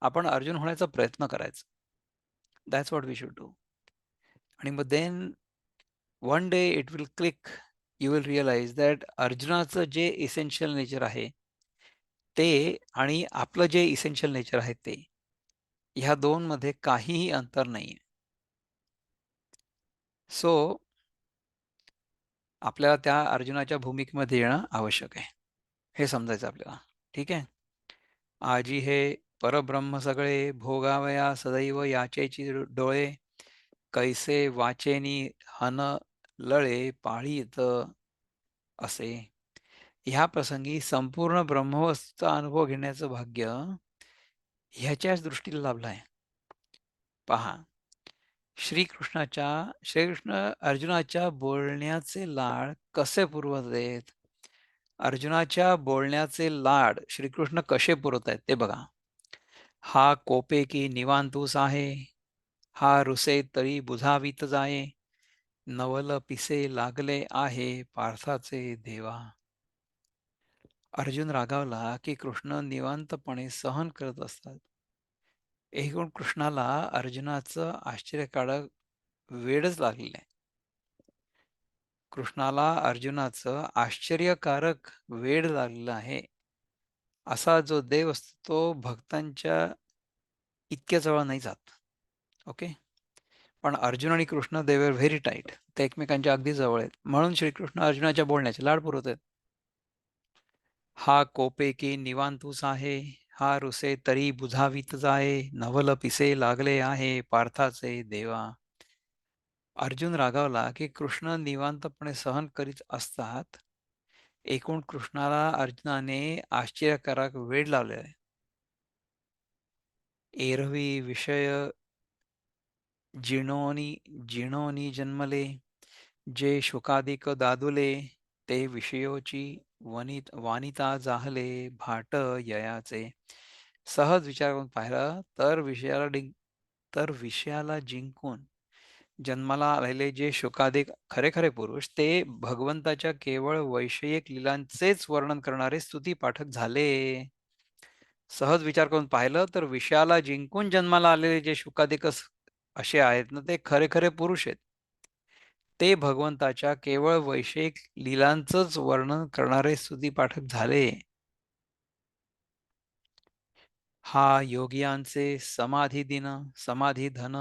आपण अर्जुन होण्याचा प्रयत्न करायचा. That's what we should do. आणि मग then one day it will click. You will realise that अर्जुनाचं जे इसेन्शियल नेचर आहे ते आणि आपलं जे इसेन्शियल नेचर आहे ते, ह्या दोनमध्ये काहीही अंतर नाहीये. सो आपल्याला त्या अर्जुनाच्या भूमिकेमध्ये येणं आवश्यक आहे. हे समजायचं आपल्याला. ठीक आहे. आजी हे परब्रह्म सगळे, भोगावया सदैव याचेची डोळे, कैसे वाचेनी हन लळे पाळीत असे. ह्या प्रसंगी संपूर्ण ब्रह्मवस्तूचा अनुभव घेण्याचं भाग्य ह्याच्याच दृष्टीला लाभलं आहे. पहा, श्रीकृष्ण अर्जुनाच्या बोलण्याचे लाड कसे पुरवत आहेत. अर्जुनाच्या बोलण्याचे लाड श्रीकृष्ण कसे पुरवत आहेत ते बघा. हा कोपे की निवांतूस आहे, हा रुसे तरी बुझावीत जाये, नवल पिसे लागले आहे पार्थाचे देवा. अर्जुन रागावला की कृष्ण निवांतपणे सहन करत असतात. एकूण कृष्णाला अर्जुनाचं आश्चर्यकारक वेडच लागलेलं आहे. कृष्णाला अर्जुनाचं आश्चर्यकारक वेड लागलेलं आहे. असा जो देव असतो तो भक्तांच्या इतक्या जवळ नाही जात. ओके. पण अर्जुन आणि कृष्ण दे वर व्हेरी टाईट. ते एकमेकांच्या अगदी जवळ आहेत. म्हणून श्रीकृष्ण अर्जुनाच्या बोलण्याचे लाड पुरवत आहेत. हा कोपे की निवांतूस आहे, हा रुसे तरी बुझावीत जाये, नवल पिसे लागले आहे पार्थाचे देवा. अर्जुन रागावला की कृष्ण निवांतपणे सहन करीत असतात. एकूण कृष्णाला अर्जुनाने आश्चर्यकारक वेड लावले आहे. एरवी विषय जिणोनी जिणोनी जन्मले, जे शुकादिक दादुले, ते विषयोची वानिता जाहले भाट ययाचे. सहज विचार करून पाहिलं तर विषयाला जिंकून जन्माला आलेले जे शुकादिक खरे खरे पुरुष ते भगवंताच्या केवळ वैषयिक लीलांचेच वर्णन करणारे स्तुती पाठक झाले. सहज विचार करून पाहिलं तर विषयाला जिंकून जन्माला आलेले जे शुकादिक असे आहेत ना, ते खरे खरे पुरुष आहेत. ते भगवंताच्या केवळ वैषयिक लीलांचंच वर्णन करणारे स्तुती पाठक झाले. हा योगियांचे समाधी दिन समाधी धन,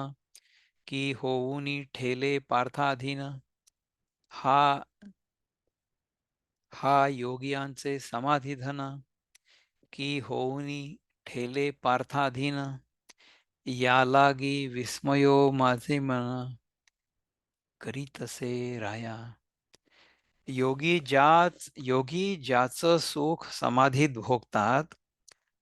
की होऊनी ठेले पार्थाधीन. हा हा योगियांचे समाधी धन, की होऊनी ठेले पार्थाधीन. यालागी विस्मयो माझे मन, करीतसे राया. योगी ज्याचं सुख समाधीत भोगतात,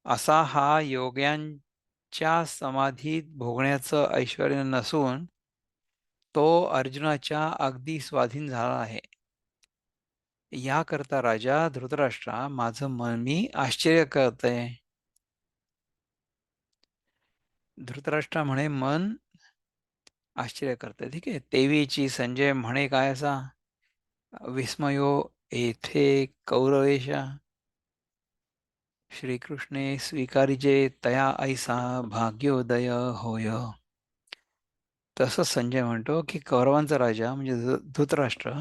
असा हा योग्यांच्या समाधीत भोगण्याचं ऐश्वर्य नसून तो अर्जुनाच्या अगदी स्वाधीन झाला आहे. याकरता राजा धृतराष्ट्रा माझं मन मी आश्चर्य करतय. धृतराष्ट्र म्हणे मन आश्चर्य करते. ठीक आहे. तेवीची संजय म्हणे काय असा, विस्मयो येथे कौरवेशा, श्रीकृष्णे स्वीकारिजे तया ऐसा भाग्योदय होय. तसंच संजय म्हणतो की कौरवांचा राजा म्हणजे धृतराष्ट्र,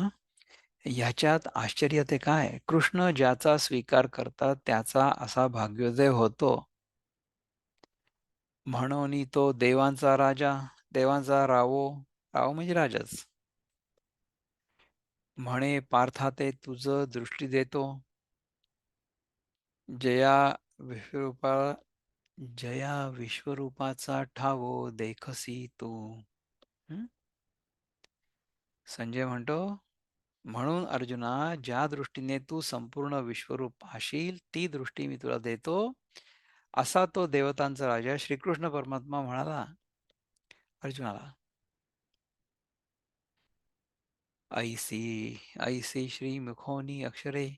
ह्याच्यात आश्चर्य ते काय, कृष्ण ज्याचा स्वीकार करतात त्याचा असा भाग्योदय होतो. म्हणून तो देवांचा राजा, देवांचा रावो, रावो म्हणजे राजाच. म्हणे पार्था ते तुझ दृष्टी देतो, जया विश्वरूपा, जया विश्वरूपाचा ठावो देखसी तू. हं? संजय म्हणतो, म्हणून अर्जुना ज्या दृष्टीने तू संपूर्ण विश्वरूप पाहशील ती दृष्टी मी तुला देतो. असा तो देवतांचा राजा श्रीकृष्ण परमात्मा म्हणाला अर्जुनाला. ऐसी ऐसी श्रीमुखोनी अक्षरे,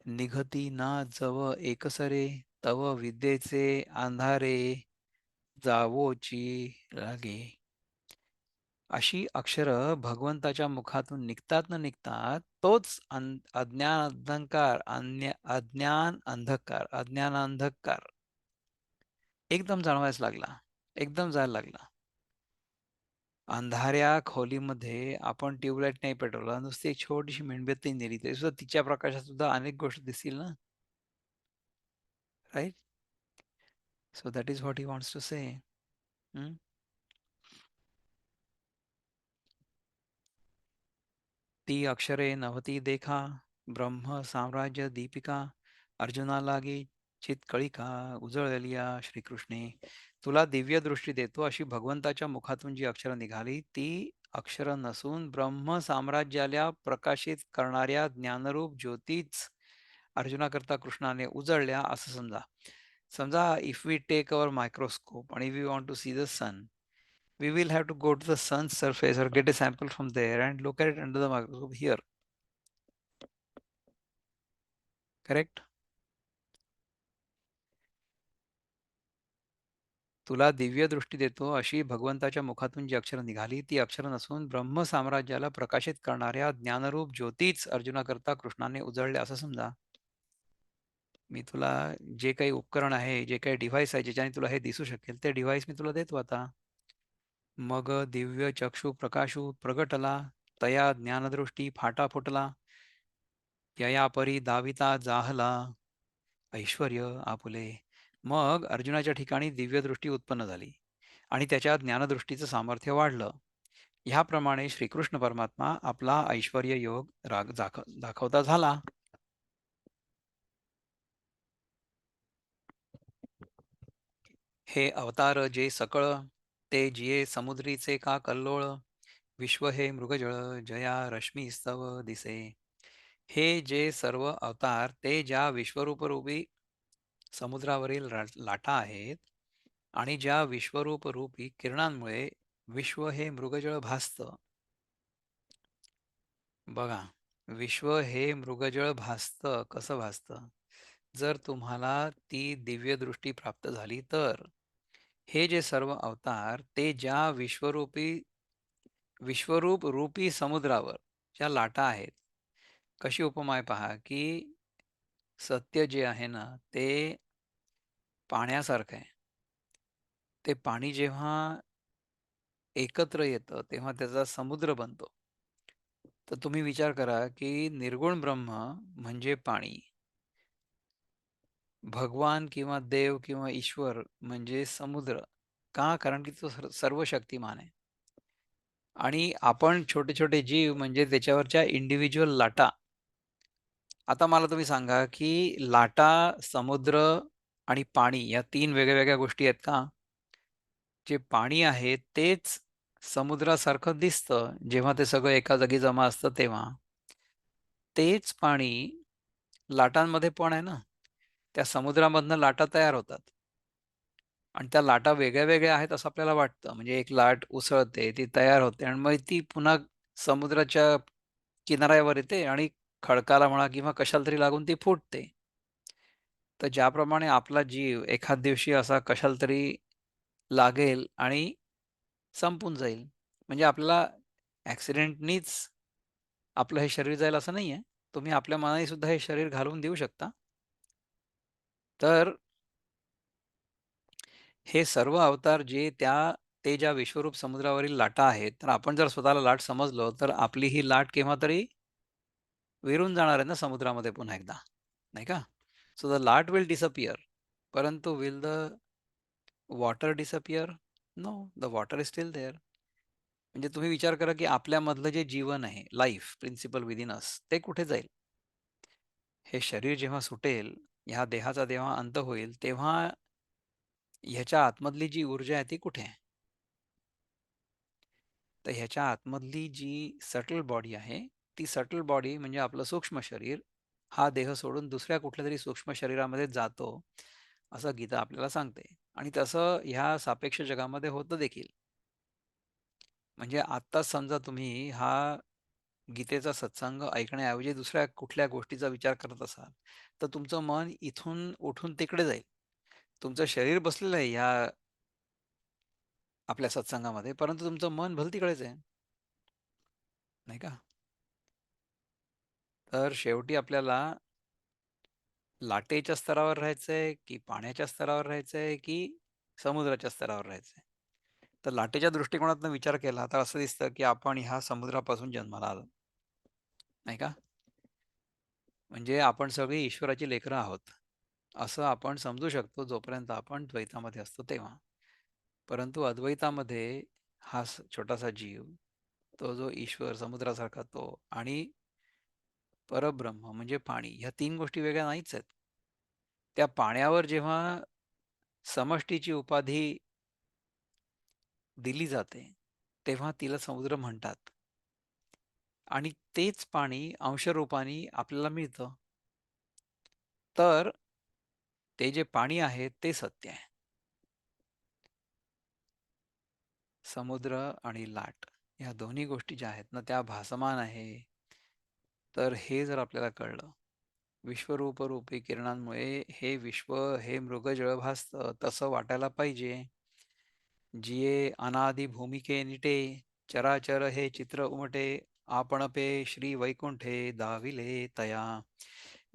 निघती ना जव एकसरे, तव विद्येचे अंधारे जावोची लागे. अशी अक्षर भगवंताच्या मुखातून निघतात न निघतात तोच अज्ञान अंधकार, अज्ञान अंधकार, अज्ञान अंधकार एकदम जाणवायच लागला, एकदम जायला लागला. अंधाऱ्या खोलीमध्ये आपण ट्यूबलाईट नाही पेटवला, नुसती एक छोटीशी मेणबत्ती नेली तरी सुद्धा तिच्या प्रकाशात सुद्धा अनेक गोष्टी दिसतील ना. Right. So that is what he wants to say. ती अक्षरे नव्हती देखा, ब्रह्म साम्राज्य दीपिका, अर्जुना लागी चितकळिका उजळलिया श्रीकृष्णे. तुला दिव्य दृष्टी देतो अशी भगवंताच्या मुखातून जी अक्षरं निघाली ती अक्षरं नसून ब्रह्म साम्राज्याला प्रकाशित करणाऱ्या ज्ञानरूप ज्योतीच अर्जुनाकरता कृष्णाने उजळल्या असं समजा. समजा if we take our microscope आणि we want to see the sun, we will have to go to the sun's surface or get a sample from there and look at it under the microscope here. Correct? तुला दिव्य दृष्टी देतो अशी भगवंताच्या मुखातून जी अक्षरं निघाली ती अक्षरं नसून ब्रह्म साम्राज्याला प्रकाशित करणाऱ्या ज्ञानरूप ज्योतीच अर्जुनाकरता कृष्णाने उजळले असं समजा. मी तुला जे काही उपकरण आहे, जे काही डिव्हाइस आहे ज्याच्याने तुला हे दिसू शकेल ते डिव्हाइस मी तुला देतो आता. मग दिव्य चक्षु प्रकाशू प्रगटला, तया ज्ञानदृष्टी फाटा फुटला, यया परी दाविता जाहला ऐश्वर्य आपुले. मग अर्जुनाच्या ठिकाणी दिव्यदृष्टी उत्पन्न झाली आणि त्याच्या ज्ञानदृष्टीचं सामर्थ्य वाढलं. ह्याप्रमाणे श्रीकृष्ण परमात्मा आपला ऐश्वर्य योग दाखवता झाला. हे अवतार जे सकळ, ते जिये समुद्रीचे का कल्लोळ, विश्व हे मृगजळ जया रश्मी स्तव दिसे. हे जे सर्व अवतार ते ज्या विश्वरूपरूपी समुद्रावरील लाटा आहेत आणि ज्या विश्वरूप रूपी किरणांमुळे विश्व हे मृगजळ भासतं. बघा, विश्व हे मृगजळ भासतं कसं भासतं, जर तुम्हाला ती दिव्य दृष्टी प्राप्त झाली तर. हे जे सर्व अवतार ते ज्या विश्वरूप रूपी समुद्रावर ज्या लाटा आहेत, कशी उपमा आहे पहा की सत्य जे आहे ना ते पाण्यासारखं आहे. ते पाणी जेव्हा एकत्र येतं तेव्हा त्याचा समुद्र बनतो. तर तुम्ही विचार करा की निर्गुण ब्रह्म म्हणजे पाणी, भगवान किंवा देव किंवा ईश्वर म्हणजे समुद्र. का? कारण की तो सर्व शक्तिमान आहे आणि आपण छोटे छोटे जीव म्हणजे त्याच्यावरच्या इंडिव्हिज्युअल लाटा. आता मला तुम्ही सांगा की लाटा, समुद्र आणि पाणी या तीन वेगळ्या वेगळ्या गोष्टी आहेत का? जे पाणी आहे तेच समुद्रासारखं दिसतं जेव्हा ते सगळं एका जागी जमा असतं तेव्हा. तेच पाणी लाटांमध्ये पण आहे ना. त्या समुद्रामधनं लाटा तयार होतात आणि त्या लाटा वेगळ्या वेगळ्या आहेत असं आपल्याला वाटतं. म्हणजे एक लाट उसळते, ती तयार होते आणि मग ती पुन्हा समुद्राच्या किनाऱ्यावर येते आणि खडकाला म्हणा किंवा कशाला तरी लागून ती फुटते. तर ज्याप्रमाणे आपला जीव एखाद दिवशी असा कशाला तरी लागेल आणि संपून जाईल. म्हणजे आपल्याला ॲक्सिडेंटनीच आपलं हे शरीर जाईल असं नाहीये. तुम्ही आपल्या मनाने सुद्धा हे शरीर घालवून देऊ शकता. तर हे सर्व अवतार ते ज्या विश्वरूप समुद्रावरील लाटा आहेत, तर आपण जर स्वतःला लाट समजलो, तर आपली ही लाट केव्हातरी विरून जाणार आहे ना समुद्रामध्ये पुन्हा एकदा, नाही का? So the lat will disappear. परंतु will the water disappear? No, the water is still there. म्हणजे तुम्ही विचार करा, की आपल्यामधलं जे जीवन आहे, लाईफ प्रिन्सिपल विदिन अस, ते कुठे जाईल? हे शरीर जेव्हा सुटेल, ह्या देहाचा जेव्हा अंत होईल, तेव्हा ह्याच्या आतमधली जी ऊर्जा आहे ती कुठे आहे? तर ह्याच्या आतमधली जी सटल बॉडी आहे, ती सटल बॉडी म्हणजे आपलं सूक्ष्म शरीर, हा देह सोडून दुसऱ्या कुठल्यातरी सूक्ष्म शरीरामध्ये जातो, असं गीता आपल्याला सांगते. आणि तसं ह्या सापेक्ष जगामध्ये होतं देखील. म्हणजे आत्ताच समजा तुम्ही हा गीतेचा सत्संग ऐकण्याऐवजी दुसऱ्या कुठल्या गोष्टीचा विचार करत असाल, तर तुमचं मन इथून उठून तिकडे जाईल. तुमचं शरीर बसलेलं आहे ह्या आपल्या सत्संगामध्ये, परंतु तुमचं मन भलतीकडेच आहे, नाही का? तर शेवटी आपल्याला लाटेच्या स्तरावर राहायचंय, की पाण्याच्या स्तरावर राहायचंय, की समुद्राच्या स्तरावर राहायचंय? तर लाटेच्या दृष्टिकोनातून विचार केला तर असं दिसतं, की आपण ह्या समुद्रापासून जन्माला आलो, नाही का? म्हणजे आपण सगळी ईश्वराची लेकरं आहोत, असं आपण समजू शकतो जोपर्यंत आपण द्वैतामध्ये असतो तेव्हा. परंतु अद्वैतामध्ये हा छोटासा जीव, तो जो ईश्वर समुद्रासारखा तो आणि परब्रह्म म्हणजे पाणी, ह्या 3 गोष्टी वेगळ्या नाहीच आहेत. त्या पाण्यावर जेव्हा समष्टीची उपाधी दिली जाते, तेव्हा तिला समुद्र म्हणतात आणि तेच पाणी अंशरूपाने आपल्याला मिळतं. तर ते जे पाणी आहे ते सत्य आहे. समुद्र आणि लाट ह्या दोन्ही गोष्टी ज्या आहेत ना, त्या भासमान आहे. तर हे जर आपल्याला कळलं, विश्वरूप रूपी किरणांमुळे हे विश्व, हे मृगजळ भासतं, तसं वाटायला पाहिजे. जिये अनादि भूमिके निटे, चराचर हे चित्र उमटे, आपण पे श्री वैकुंठे दाविले तया.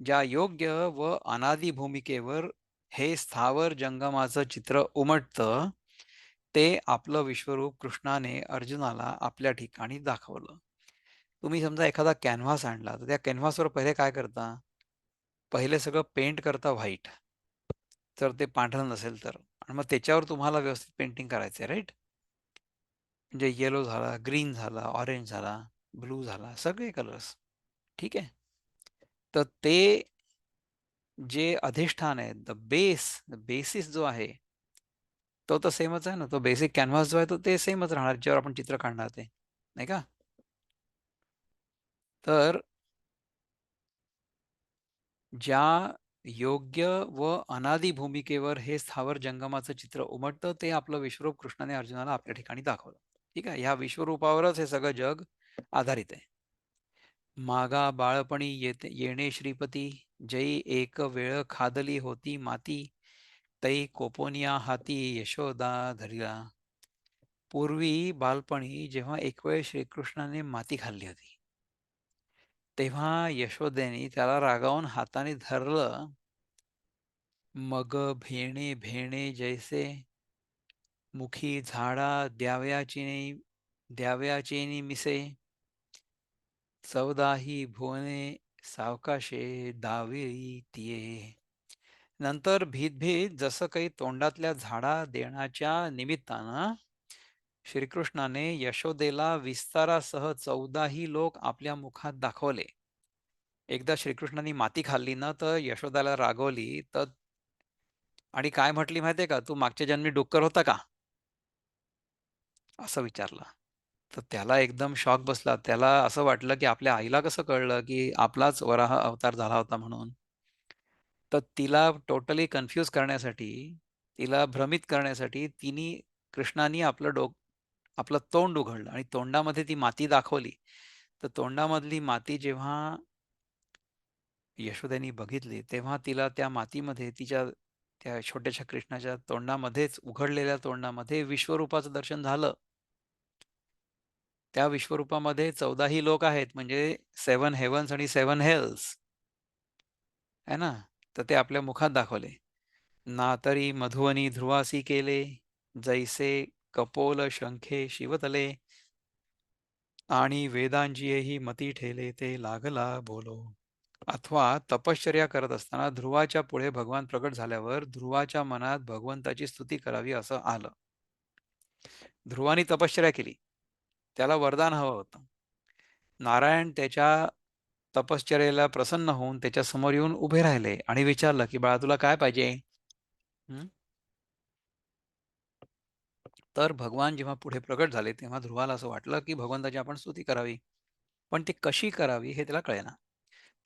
ज्या योग्य व अनादि भूमिकेवर हे स्थावर जंगमाचं चित्र उमटतं, ते आपलं विश्वरूप कृष्णाने अर्जुनाला आपल्या ठिकाणी दाखवलं. तुम्ही समजा एखादा कॅनव्हास आणला, तर त्या कॅनव्हासवर पहिले काय करता? पहिले सगळं पेंट करता व्हाईट. जर ते पांढरं नसेल तर. आणि मग त्याच्यावर तुम्हाला व्यवस्थित पेंटिंग करायचं आहे, राइट? म्हणजे येलो झाला, ग्रीन झाला, ऑरेंज झाला, ब्लू झाला, सगळे कलर्स. ठीक आहे. तर ते जे अधिष्ठान आहे, बेसिस जो आहे, तो तर सेमच आहे ना. तो बेसिक कॅनव्हास जो आहे तो ते सेमच राहणार, ज्यावर आपण चित्र काढणार ते, नाही का? तर ज्या योग्य व अनादी भूमिकेवर हे स्थावर जंगमाचं चित्र उमटतं, ते आपलं विश्वरूप कृष्णाने अर्जुनाला आपल्या ठिकाणी दाखवलं. ठीक आहे. ह्या विश्वरूपावरच हे सगळं जग आधारित आहे. मागा बाळपणी येणे श्रीपती, जै एक वेळ खादली होती माती, तै कोपोनिया हाती यशोदा धरिला. पूर्वी बालपणी जेव्हा एक वेळ श्रीकृष्णाने माती खाल्ली होती, तेव्हा यशोदेने त्याला रागावून हाताने धरलं. मग भेणे भेणे जैसे मुखी झाडा द्यावयाचेनी मिसे, चौदाही भुवने सावकाशे दावी तिये. नंतर भीत जसं काही तोंडातल्या झाडा देण्याच्या निमित्तानं श्रीकृष्णाने यशोदेला विस्तारासह 14ही लोक आपल्या मुखात दाखवले. एकदा श्रीकृष्णाने माती खाल्ली ना, तर यशोदाला रागवली तर आणि काय म्हटली माहितीये का, तू मागच्या जन्मी डुक्कर होता का, असं विचारलं. तर त्याला एकदम शॉक बसला. त्याला असं वाटलं की आपल्या आईला कसं कळलं की आपलाच वराह अवतार झाला होता म्हणून. तर तिला टोटली कन्फ्यूज करण्यासाठी, तिला भ्रमित करण्यासाठी कृष्णानी आपलं तोंड उघडलं आणि तोंडामध्ये ती माती दाखवली. तर तोंडामधली माती जेव्हा यशोदेनी बघितली, तेव्हा तिला त्या मातीमध्ये त्या छोट्याशा कृष्णाच्या तोंडामध्येच, उघडलेल्या तोंडामध्ये विश्वरूपाचं दर्शन झालं. त्या विश्वरूपामध्ये 14ही लोक आहेत, म्हणजे 7 हेव्हन्स आणि 7 हेल्स, आहे ना? तर ते आपल्या मुखात दाखवले. ना तरी मधुवनी ध्रुवासी केले, जैसे कपोल शंखे शिवतले, आणि वेदांचीही मती ठेले, ते लागला बोलो. अथवा तपश्चर्या करत असताना ध्रुवाच्या पुढे भगवान प्रकट झाल्यावर ध्रुवाच्या मनात भगवंताची स्तुती करावी असं आलं. ध्रुवानी तपश्चर्या केली. त्याला वरदान हवं होतं. नारायण त्याच्या तपश्चर्येला प्रसन्न होऊन त्याच्या समोर येऊन उभे राहिले आणि विचारलं, की "बाळा, तुला काय पाहिजे?" हं. तर भगवान जेव्हा पुढे प्रकट झाले, तेव्हा ध्रुवाला असं वाटलं, की भगवंताची आपण स्तुती करावी. पण ती कशी करावी हे त्याला कळेना.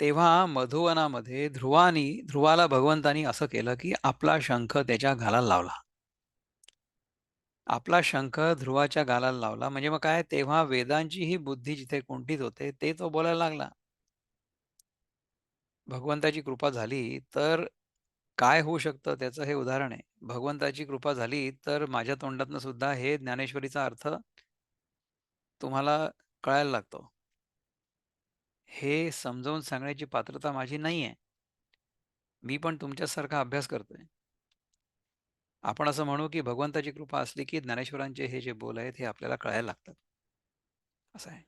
तेव्हा मधुवनामध्ये ध्रुवाला भगवंतानी असं केलं, की आपला शंख त्याच्या गालाला लावला. आपला शंख ध्रुवाच्या गालाला लावला म्हणजे मग काय, तेव्हा वेदांची ही बुद्धी जिथे कुंठित होते, ते तो बोलायला लागला. भगवंताची कृपा झाली तर काय होऊ शकतं त्याचं हे उदाहरण आहे. भगवंताची कृपा झाली तर माझ्या तोंडातनं सुद्धा हे ज्ञानेश्वरीचा अर्थ तुम्हाला कळायला लागतो. हे समजावून सांगण्याची पात्रता माझी नाहीये. मी पण तुमच्यासारखा अभ्यास करतोय. आपण असं म्हणू, की भगवंताची कृपा असली, की ज्ञानेश्वरांचे हे जे बोल आहेत, हे आपल्याला कळायला लागतात. असं आहे.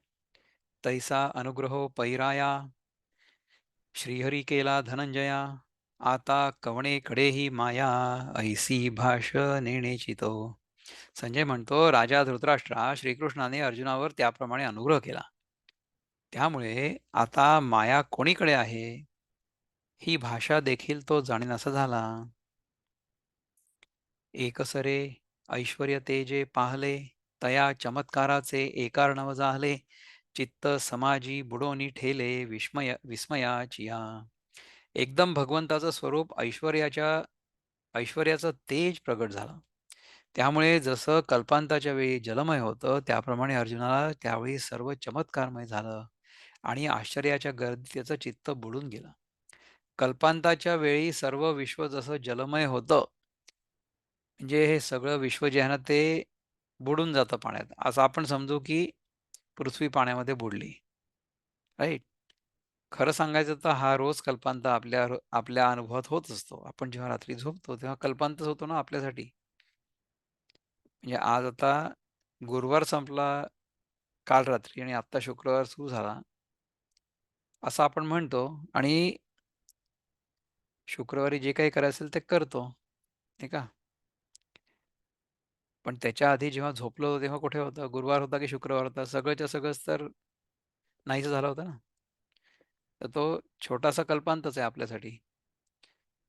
तैसा अनुग्रहो पैराया, श्रीहरी केला धनंजया. आता कवणेकडेही माया, ऐसी भाष नेणेची तो. संजय म्हणतो, राजा धृतराष्ट्रा श्रीकृष्णाने अर्जुनावर त्याप्रमाणे अनुग्रह केला. त्यामुळे आता माया कोणीकडे आहे, ही भाषा देखील तो जाणेनासा झाला. एकसरे ऐश्वर्य तेजे पाहले, तया चमत्काराचे एकार्णव जाहले, चित्त समाजी बुडोनी ठेले, विस्मयाचिया. एकदम भगवंताचं स्वरूप ऐश्वर्याचं तेज प्रगट झालं. त्यामुळे जसं कल्पांताच्या वेळी जलमय होतं, त्याप्रमाणे अर्जुनाला त्यावेळी सर्व चमत्कारमय झालं आणि आश्चर्याच्या गर्दीत त्याचं चित्त बुडून गेलं. कल्पांताच्या वेळी सर्व विश्व जसं जलमय होतं, म्हणजे हे सगळं विश्व जे आहे ना, ते बुडून जातं पाण्यात. असं आपण समजू की पृथ्वी पाण्यामध्ये बुडली, राईट? खरं सांगायचं तर हा रोज कल्पांत आपल्या अनुभवात होत असतो. आपण जेव्हा रात्री झोपतो, तेव्हा कल्पांतच होतो ना आपल्यासाठी. म्हणजे आज आता गुरुवार संपला काल रात्री आणि आत्ता शुक्रवार सुरू झाला, असं आपण म्हणतो आणि शुक्रवारी जे काही करायचं असेल ते करतो, नाही का? पण त्याच्या आधी जेव्हा झोपलो होतो, तेव्हा कुठे होतं? गुरुवार होता की शुक्रवार होता? सगळंच्या सगळंच तर नाहीसं झालं होतं ना. तर तो छोटासा कल्पांतच आहे आपल्यासाठी.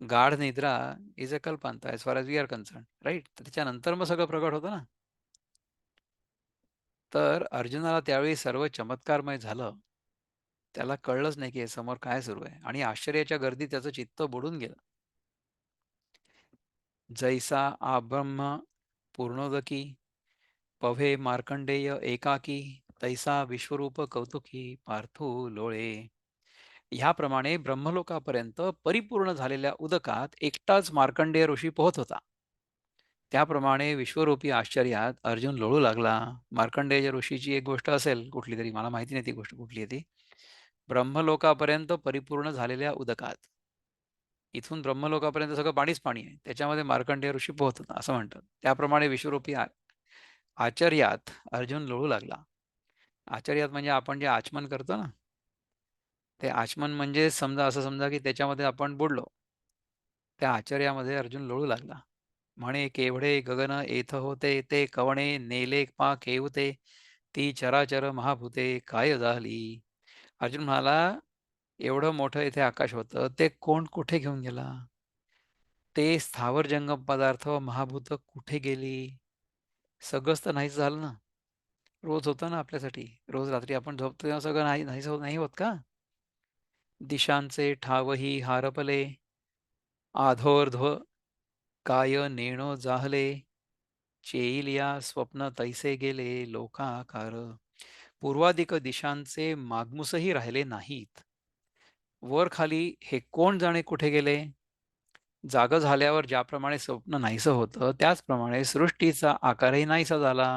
Gadh nidra is a kalpant as far as we are concerned, right? तर त्याच्यानंतर मग सगळं प्रगट होतं ना. तर अर्जुनाला त्यावेळी सर्व चमत्कारमय झालं. त्याला कळलंच नाही की हे समोर काय सुरू आहे आणि आश्चर्याच्या गर्दीत त्याचं चित्त बुडून गेलं. जैसा आब्रह्म पूर्णोदकी, पव्हे मार्कंडेय एकाकी, तैसा विश्वरूप कौतुकी पार्थो लोळे. ह्याप्रमाणे ब्रह्मलोकापर्यंत परिपूर्ण झालेल्या उदकात एकटाच मार्कंडेय ऋषी पोहत होता. त्याप्रमाणे विश्वरूपी आश्चर्यात अर्जुन लोळू लागला. मार्कंडेय ऋषीची एक गोष्ट असेल कुठली तरी, मला माहिती नाही ती गोष्ट कुठली आहे ती. ब्रह्मलोकापर्यंत परिपूर्ण झालेल्या उदकात. इथून ब्रह्मलोकापर्यंत सगळं पाणीच पाणी आहे. त्याच्यामध्ये मार्कंडेय ऋषी पोहत होता असं म्हणतात. त्याप्रमाणे विश्वरूपी आचर्यात अर्जुन लोळू लागला. आचर्यात म्हणजे आपण जे आचमन करतो ना, ते आचमन म्हणजे समजा असं समजा की त्याच्यामध्ये आपण बुडलो. त्या आचर्यामध्ये अर्जुन लोळू लागला. म्हणे केवढे गगन एथ होते ते कवणे नेले पा केवते ती चराचर महाभूते काय झाली. अर्जुन म्हणाला, एवढं मोठं इथे आकाश होतं, ते कोण कुठे घेऊन गेला? ते स्थावर जंगम पदार्थ महाभूत कुठे गेली? सगळंच तर नाहीच झालं ना. रोज होतं ना आपल्यासाठी. रोज रात्री आपण झोपतो तेव्हा सगळं नाही होत का? दिशांचे ठावही हारपले, आधोर्ध्व काय नेणो जाहले, चेइलिया स्वप्न तैसे गेले लोकाकार. पूर्वाधिक दिशांचे मागमूसही राहिले नाहीत. वर खाली हे कोण जाणे कुठे गेले? जागं झाल्यावर ज्याप्रमाणे स्वप्न नाहीसं होतं, त्याचप्रमाणे सृष्टीचा आकारही नाहीसा झाला.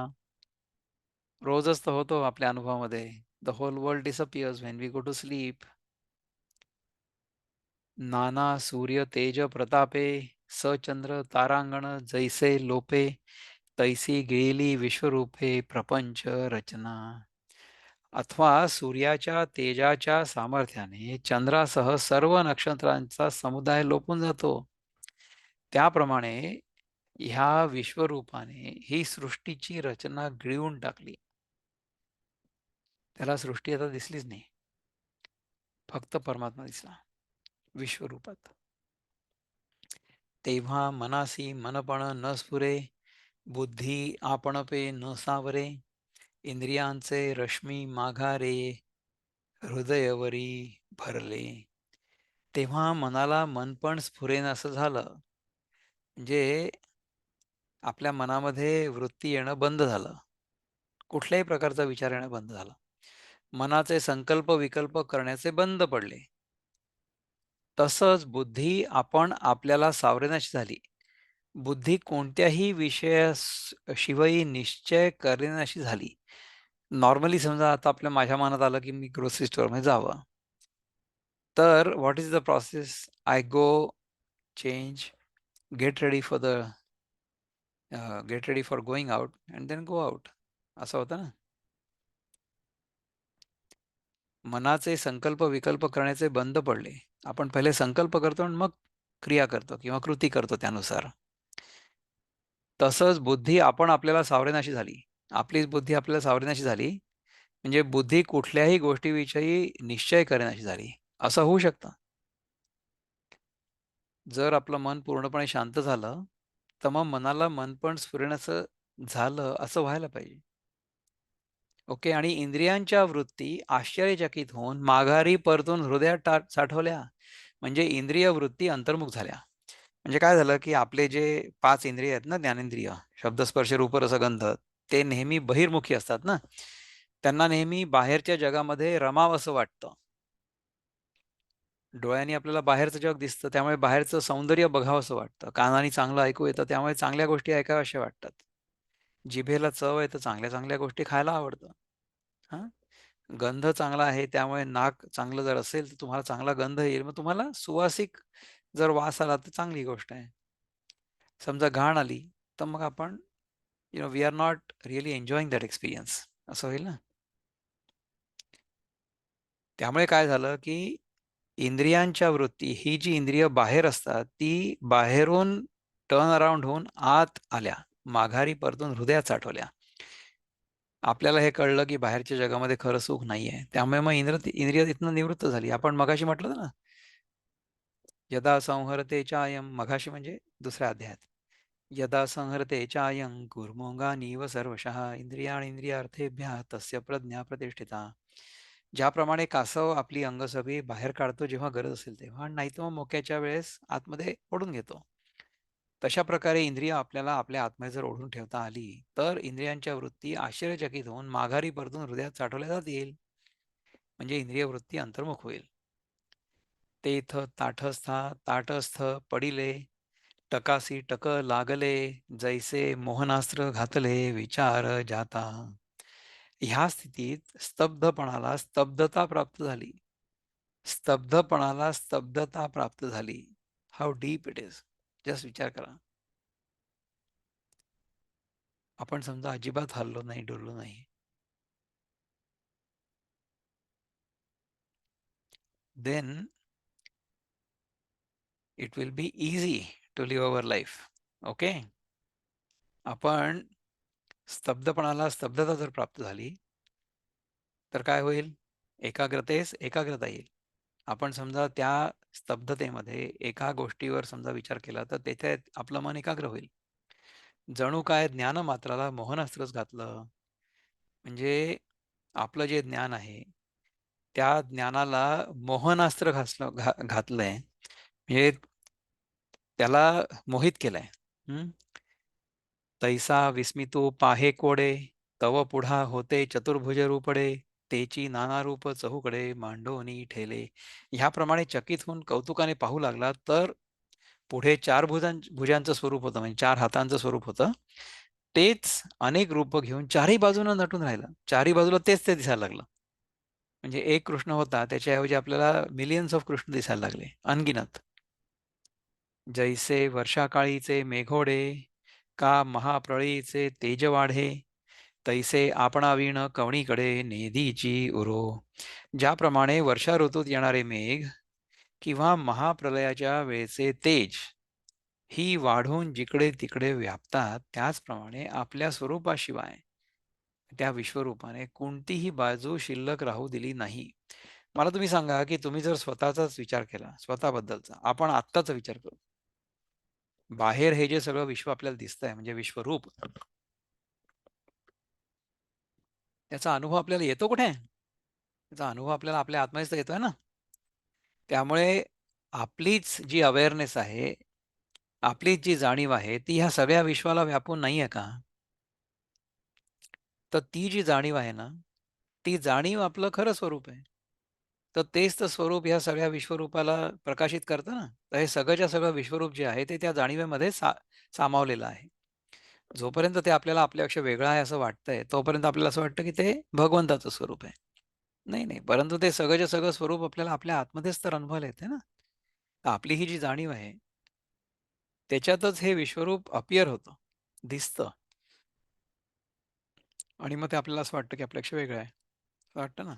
रोजच तर होतो आपल्या अनुभवामध्ये. The whole world disappears when we go to sleep. नाना सूर्य तेज प्रतापे, सचंद्र तारांगण जैसे लोपे, तैसी गेली विश्वरूपे प्रपंच रचना. अथवा सूर्याच्या तेजाच्या सामर्थ्याने चंद्रासह सर्व नक्षत्रांचा समुदाय लोपून जातो, त्याप्रमाणे ह्या विश्वरूपाने ही सृष्टीची रचना गिळून टाकली. त्याला सृष्टी आता दिसलीच नाही, फक्त परमात्मा दिसला विश्वरूपात. तेव्हा मनासी मनपण न स्फुरे, बुद्धी आपणपे न सावरे, इंद्रियांचे रश्मी माघारे, हृदयवरी भरले. तेव्हा मनाला मन पण स्फुरेन असं झालं. म्हणजे आपल्या मनामध्ये वृत्ती येणं बंद झालं. कुठल्याही प्रकारचा विचार येणं बंद झाला. मनाचे संकल्प विकल्प करण्याचे बंद पडले. तसंच बुद्धी आपण आपल्याला सावरेनाशी झाली. बुद्धी कोणत्याही शिवाय निश्चय करेनाशी झाली. नॉर्मली समजा आता माझ्या मनात आलं की मी ग्रोसरी स्टोअरमध्ये जावं. तर what is the process? I go, change, get ready for get ready for going out and then go out. असं होतं ना. मनाचे संकल्प विकल्प करण्याचे बंद पडले. आपण पहिले संकल्प करतो आणि मग क्रिया करतो किंवा कृती करतो त्यानुसार. तसंच बुद्धी आपण आपल्याला सावरेनाशी झाली. आपलीच बुद्धी आपल्याला सावरेनाशी झाली. म्हणजे बुद्धी कुठल्याही गोष्टीविषयी निश्चय करेनाशी झाली. असं होऊ शकतं. जर आपलं मन पूर्णपणे शांत झालं, तर मग मनाला मन पण स्फुरेनाचं झालं असं व्हायला पाहिजे. ओके. आणि इंद्रियांच्या वृत्ती आश्चर्यचकित होऊन माघारी परतून हृदयात साठवल्या. म्हणजे इंद्रिय वृत्ती अंतर्मुख झाल्या. म्हणजे काय झालं, की आपले जे 5 इंद्रिय आहेत ना, ज्ञानेंद्रिय, शब्द, स्पर्श, रूप, रस, गंध, ते नेहमी बहिर्मुखी असतात ना. त्यांना नेहमी बाहेरच्या जगामध्ये रमावसं वाटतं. डोळ्यांनी आपल्याला बाहेरचं जग दिसतं, त्यामुळे बाहेरचं सौंदर्य बघावंसं वाटतं. कानाने चांगलं ऐकू येतं, त्यामुळे चांगल्या गोष्टी ऐकाव्याशा वाटतात. जिभेला चव आहे, तर चांगल्या-चांगल्या गोष्टी खायला आवडतं. हां. गंध चांगला आहे, त्यामुळे नाक चांगलं जर असेल, तर तुम्हाला चांगला गंध येईल. मग तुम्हाला सुवासिक जर वास आला, तर चांगली गोष्ट आहे. समजा घाण आली, तर मग आपण we are not really enjoying that experience, असं होईल ना. त्यामुळे काय झालं, की इंद्रियांच्या वृत्ती ही जी इंद्रिय बाहेर असतात, ती बाहेरून टर्न अराउंड होऊन आत आल्या. माघारी परतून हृदयात साठवल्या. आपल्याला हे कळलं, की बाहेरच्या जगामध्ये खरं सुख नाहीये. त्यामुळे मग इंद्रिय तिथनं निवृत्त झाली. आपण मगाशी म्हटलं होतं ना, यदा संहरते चायं, मघाशी म्हणजे दुसऱ्या अध्यायात. यदा संहरते चायं कुर्मोंगानीव सर्वशः इंद्रियार्थेभ्यः तस्य प्रज्ञा प्रतिष्ठिता. ज्याप्रमाणे कासव आपली अंगसबी बाहेर काढतो जेव्हा गरज असेल तेव्हा, आणि नाही तर मग मोक्याच्या वेळेस आतमध्ये ओढून घेतो. तशा प्रकारे इंद्रिय आपल्याला आपल्या आत्म्यात जर ओढून ठेवता आली, तर इंद्रियांच्या वृत्ती आश्चर्यचकित होऊन माघारी परतून हृदयात साठवल्या जातील. म्हणजे इंद्रिय वृत्ती अंतर्मुख होईल. तेथ ताठस्था ताटस्थ पडिले, टकासी टक लागले, जैसे मोहनास्त्र घातले विचार जाता. ह्या स्थितीत स्तब्धपणाला स्तब्धता प्राप्त झाली. स्तब्धपणाला स्तब्धता प्राप्त झाली. How deep it is. Just विचार करा. आपण समजा अजिबात हललो नाही, डुललो नाही. Then it will be easy to live our life. Okay. आपण स्तब्धपणाला स्तब्धता जर प्राप्त झाली, तर काय होईल? एकाग्रतेस एकाग्रता येईल. आपण समजा त्या स्तब्धतेमध्ये एका गोष्टीवर समजा विचार केला, तर तेथे आपलं मन एकाग्र होईल. जणू काय ज्ञानमात्राला मोहनास्त्रच घातलं. म्हणजे आपलं जे ज्ञान आहे, त्या ज्ञानाला मोहनास्त्र घातलंय. म्हणजे त्याला मोहित केलंय. हं. तैसा विस्मितो पाहे कोडे, तव पुढा होते चतुर्भुज रूपडे, तेची नाना रूप चहूकडे मांडोनी ठेले. ह्याप्रमाणे चकित होऊन कौतुकाने पाहू लागला, तर पुढे 4 भुजांचं स्वरूप होतं, म्हणजे 4 हातांचं स्वरूप होतं. तेच अनेक रूप घेऊन चारही बाजूने नटून राहिलं. चारही बाजूला तेच ते दिसायला लागलं. म्हणजे एक कृष्ण होता त्याच्याऐवजी आपल्याला मिलियन्स ऑफ कृष्ण दिसायला लागले, अनगिनत. जैसे वर्षाकाळीचे मेघोडे, का महाप्रळयीचे तेज वाढे, तैसे आपणावीण कवणीकडे नेदीची उरो. ज्याप्रमाणे वर्षा ऋतूत येणारे मेघ किंवा महाप्रलयाच्या वेळेचे तेज ही वाढून जिकडे तिकडे व्यापतात, त्याचप्रमाणे आपल्या स्वरूपाशिवाय त्या विश्वरूपाने कोणतीही बाजू शिल्लक राहू दिली नाही. मला तुम्ही सांगा की तुम्ही जर स्वतःचाच विचार केला, स्वतःबद्दलचा, आपण आत्ताचा विचार करू, बाहेर हे जे सगळं विश्व आपल्याला दिसतंय म्हणजे विश्वरूप, त्याचा अनुभव आपल्याला येतो कुठे? त्याचा अनुभव आपल्याला आपल्या आत्म्याच येतोय ना. त्यामुळे आपलीच जी अवेअरनेस आहे, आपलीच जी जाणीव आहे, ती ह्या सगळ्या विश्वाला व्यापून नाहीये का? तर ती जी जाणीव आहे ना, ती जाणीव आपलं खरं स्वरूप आहे. तर तेच तर स्वरूप ह्या सगळ्या विश्वरूपाला प्रकाशित करतं ना. तर हे सगळंच्या सगळं विश्वरूप जे आहे ते त्या जाणीवेमध्ये सामावलेलं आहे. जोपर्यंत ते आपल्याला आपल्यापेक्षा वेगळं आहे असं वाटतंय, तोपर्यंत आपल्याला असं वाटतं की ते भगवंताचं स्वरूप आहे. नाही, नाही. परंतु ते सगळंच्या सगळं स्वरूप आपल्याला आपल्या आतमध्येच तर अनुभवायला येते ना. तर आपली ही जी जाणीव आहे, त्याच्यातच हे विश्वरूप अपीअर होतं, दिसतं आणि मग ते आपल्याला असं वाटतं की आपल्यापेक्षा वेगळं आहे. असं वाटतं ना.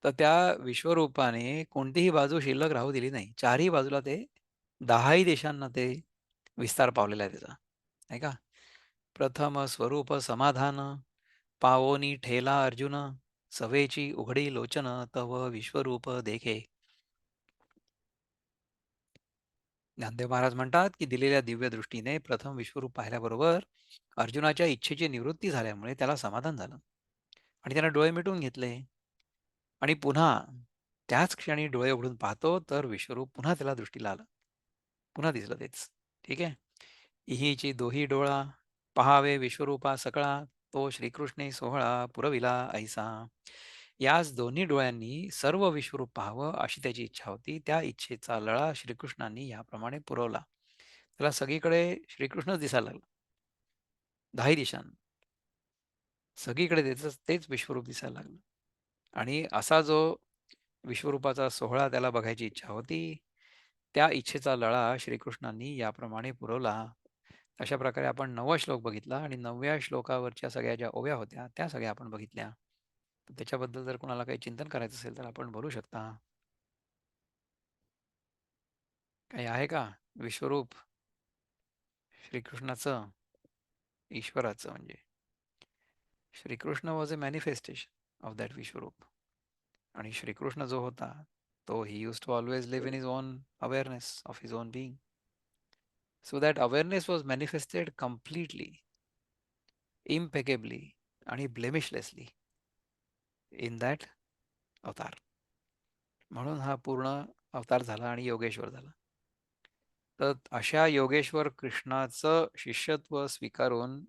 तर त्या विश्वरूपाने कोणतीही बाजू शिल्लक राहू दिली नाही. चारही बाजूला ते 10ही देशांना ते विस्तार पावलेला आहे त्याचा, नाही का? प्रथम स्वरूप समाधान, पावोनी ठेला अर्जुन, सवेची उघडी लोचन, तव विश्वरूप देखे. ज्ञानदेव महाराज म्हणतात की दिलेल्या दिव्य दृष्टीने प्रथम विश्वरूप पाहिल्याबरोबर अर्जुनाच्या इच्छेची निवृत्ती झाल्यामुळे त्याला समाधान झालं आणि त्याने डोळे मिटून घेतले आणि पुन्हा त्याच क्षणी डोळे उघडून पाहतो तर विश्वरूप पुन्हा त्याला दृष्टीला आलं. पुन्हा दिसलं तेच. ठीक आहे. इहीची दोही डोळा पहावे विश्वरूपा सकळा, तो श्रीकृष्णे सोहळा पुरविला ऐसा. याच दोन्ही डोळ्यांनी सर्व विश्वरूप पाहावं अशी त्याची इच्छा होती. त्या इच्छेचा लळा श्रीकृष्णांनी याप्रमाणे पुरवला. त्याला सगळीकडे श्रीकृष्णच दिसायला लागला. दाही दिशांना सगळीकडे तेच विश्वरूप दिसायला लागलं. आणि असा जो विश्वरूपाचा सोहळा त्याला बघायची इच्छा होती, त्या इच्छेचा लळा श्रीकृष्णांनी याप्रमाणे पुरवला. अशा प्रकारे आपण 9वा श्लोक बघितला आणि 9व्या श्लोकावरच्या सगळ्या ज्या ओव्या होत्या त्या सगळ्या आपण बघितल्या. तर त्याच्याबद्दल जर कोणाला काही चिंतन करायचं असेल तर आपण बोलू शकता. काही आहे का विश्वरूप श्रीकृष्णाचं, ईश्वराचं म्हणजे? Shrikrishna was a manifestation of that Vishwaroop. आणि श्रीकृष्ण जो होता तो he use to always live in his own awareness of his own being. So that awareness was manifested completely, impeccably आणि ब्लेमिशलेसली इन दॅट अवतार. म्हणून हा पूर्ण अवतार झाला आणि योगेश्वर झाला. तर अशा योगेश्वर कृष्णाचं शिष्यत्व स्वीकारून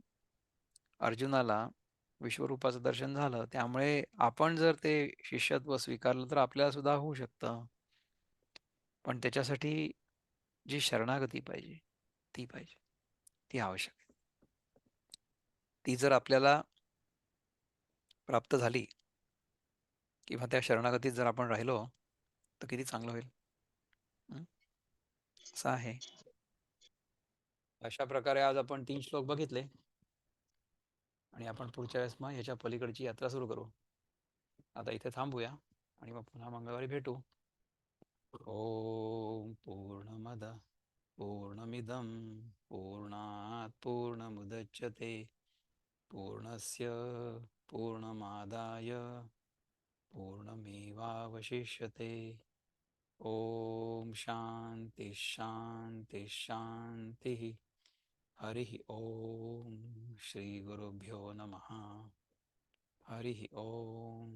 अर्जुनाला विश्वरूपाचं दर्शन झालं. त्यामुळे आपण जर ते शिष्यत्व स्वीकारलं तर आपल्याला सुद्धा होऊ शकतं. पण त्याच्यासाठी जी शरणागती पाहिजे, ती पाहिजे. ती आवश्यक आहे. ती जर आपल्याला प्राप्त झाली किंवा त्या शरणागतीत जर आपण राहिलो, तर किती चांगलं होईल. हं? असं आहे. अशा प्रकारे आज आपण 3 श्लोक बघितले आणि आपण पुढच्या वेळेस मग ह्याच्या पलीकडची यात्रा सुरू करू. आता इथे थांबूया आणि मग पुन्हा मंगळवारी भेटू. ओम पूर्णमद पूर्णमिदं पूर्णात् पूर्णमुदच्यते पूर्णस्य पूर्णमादाय पूर्णमेवावशिष्यते. ओम शांती शांती शांती. हरि ओम श्री गुरुभ्यो नमः. हरि ओम.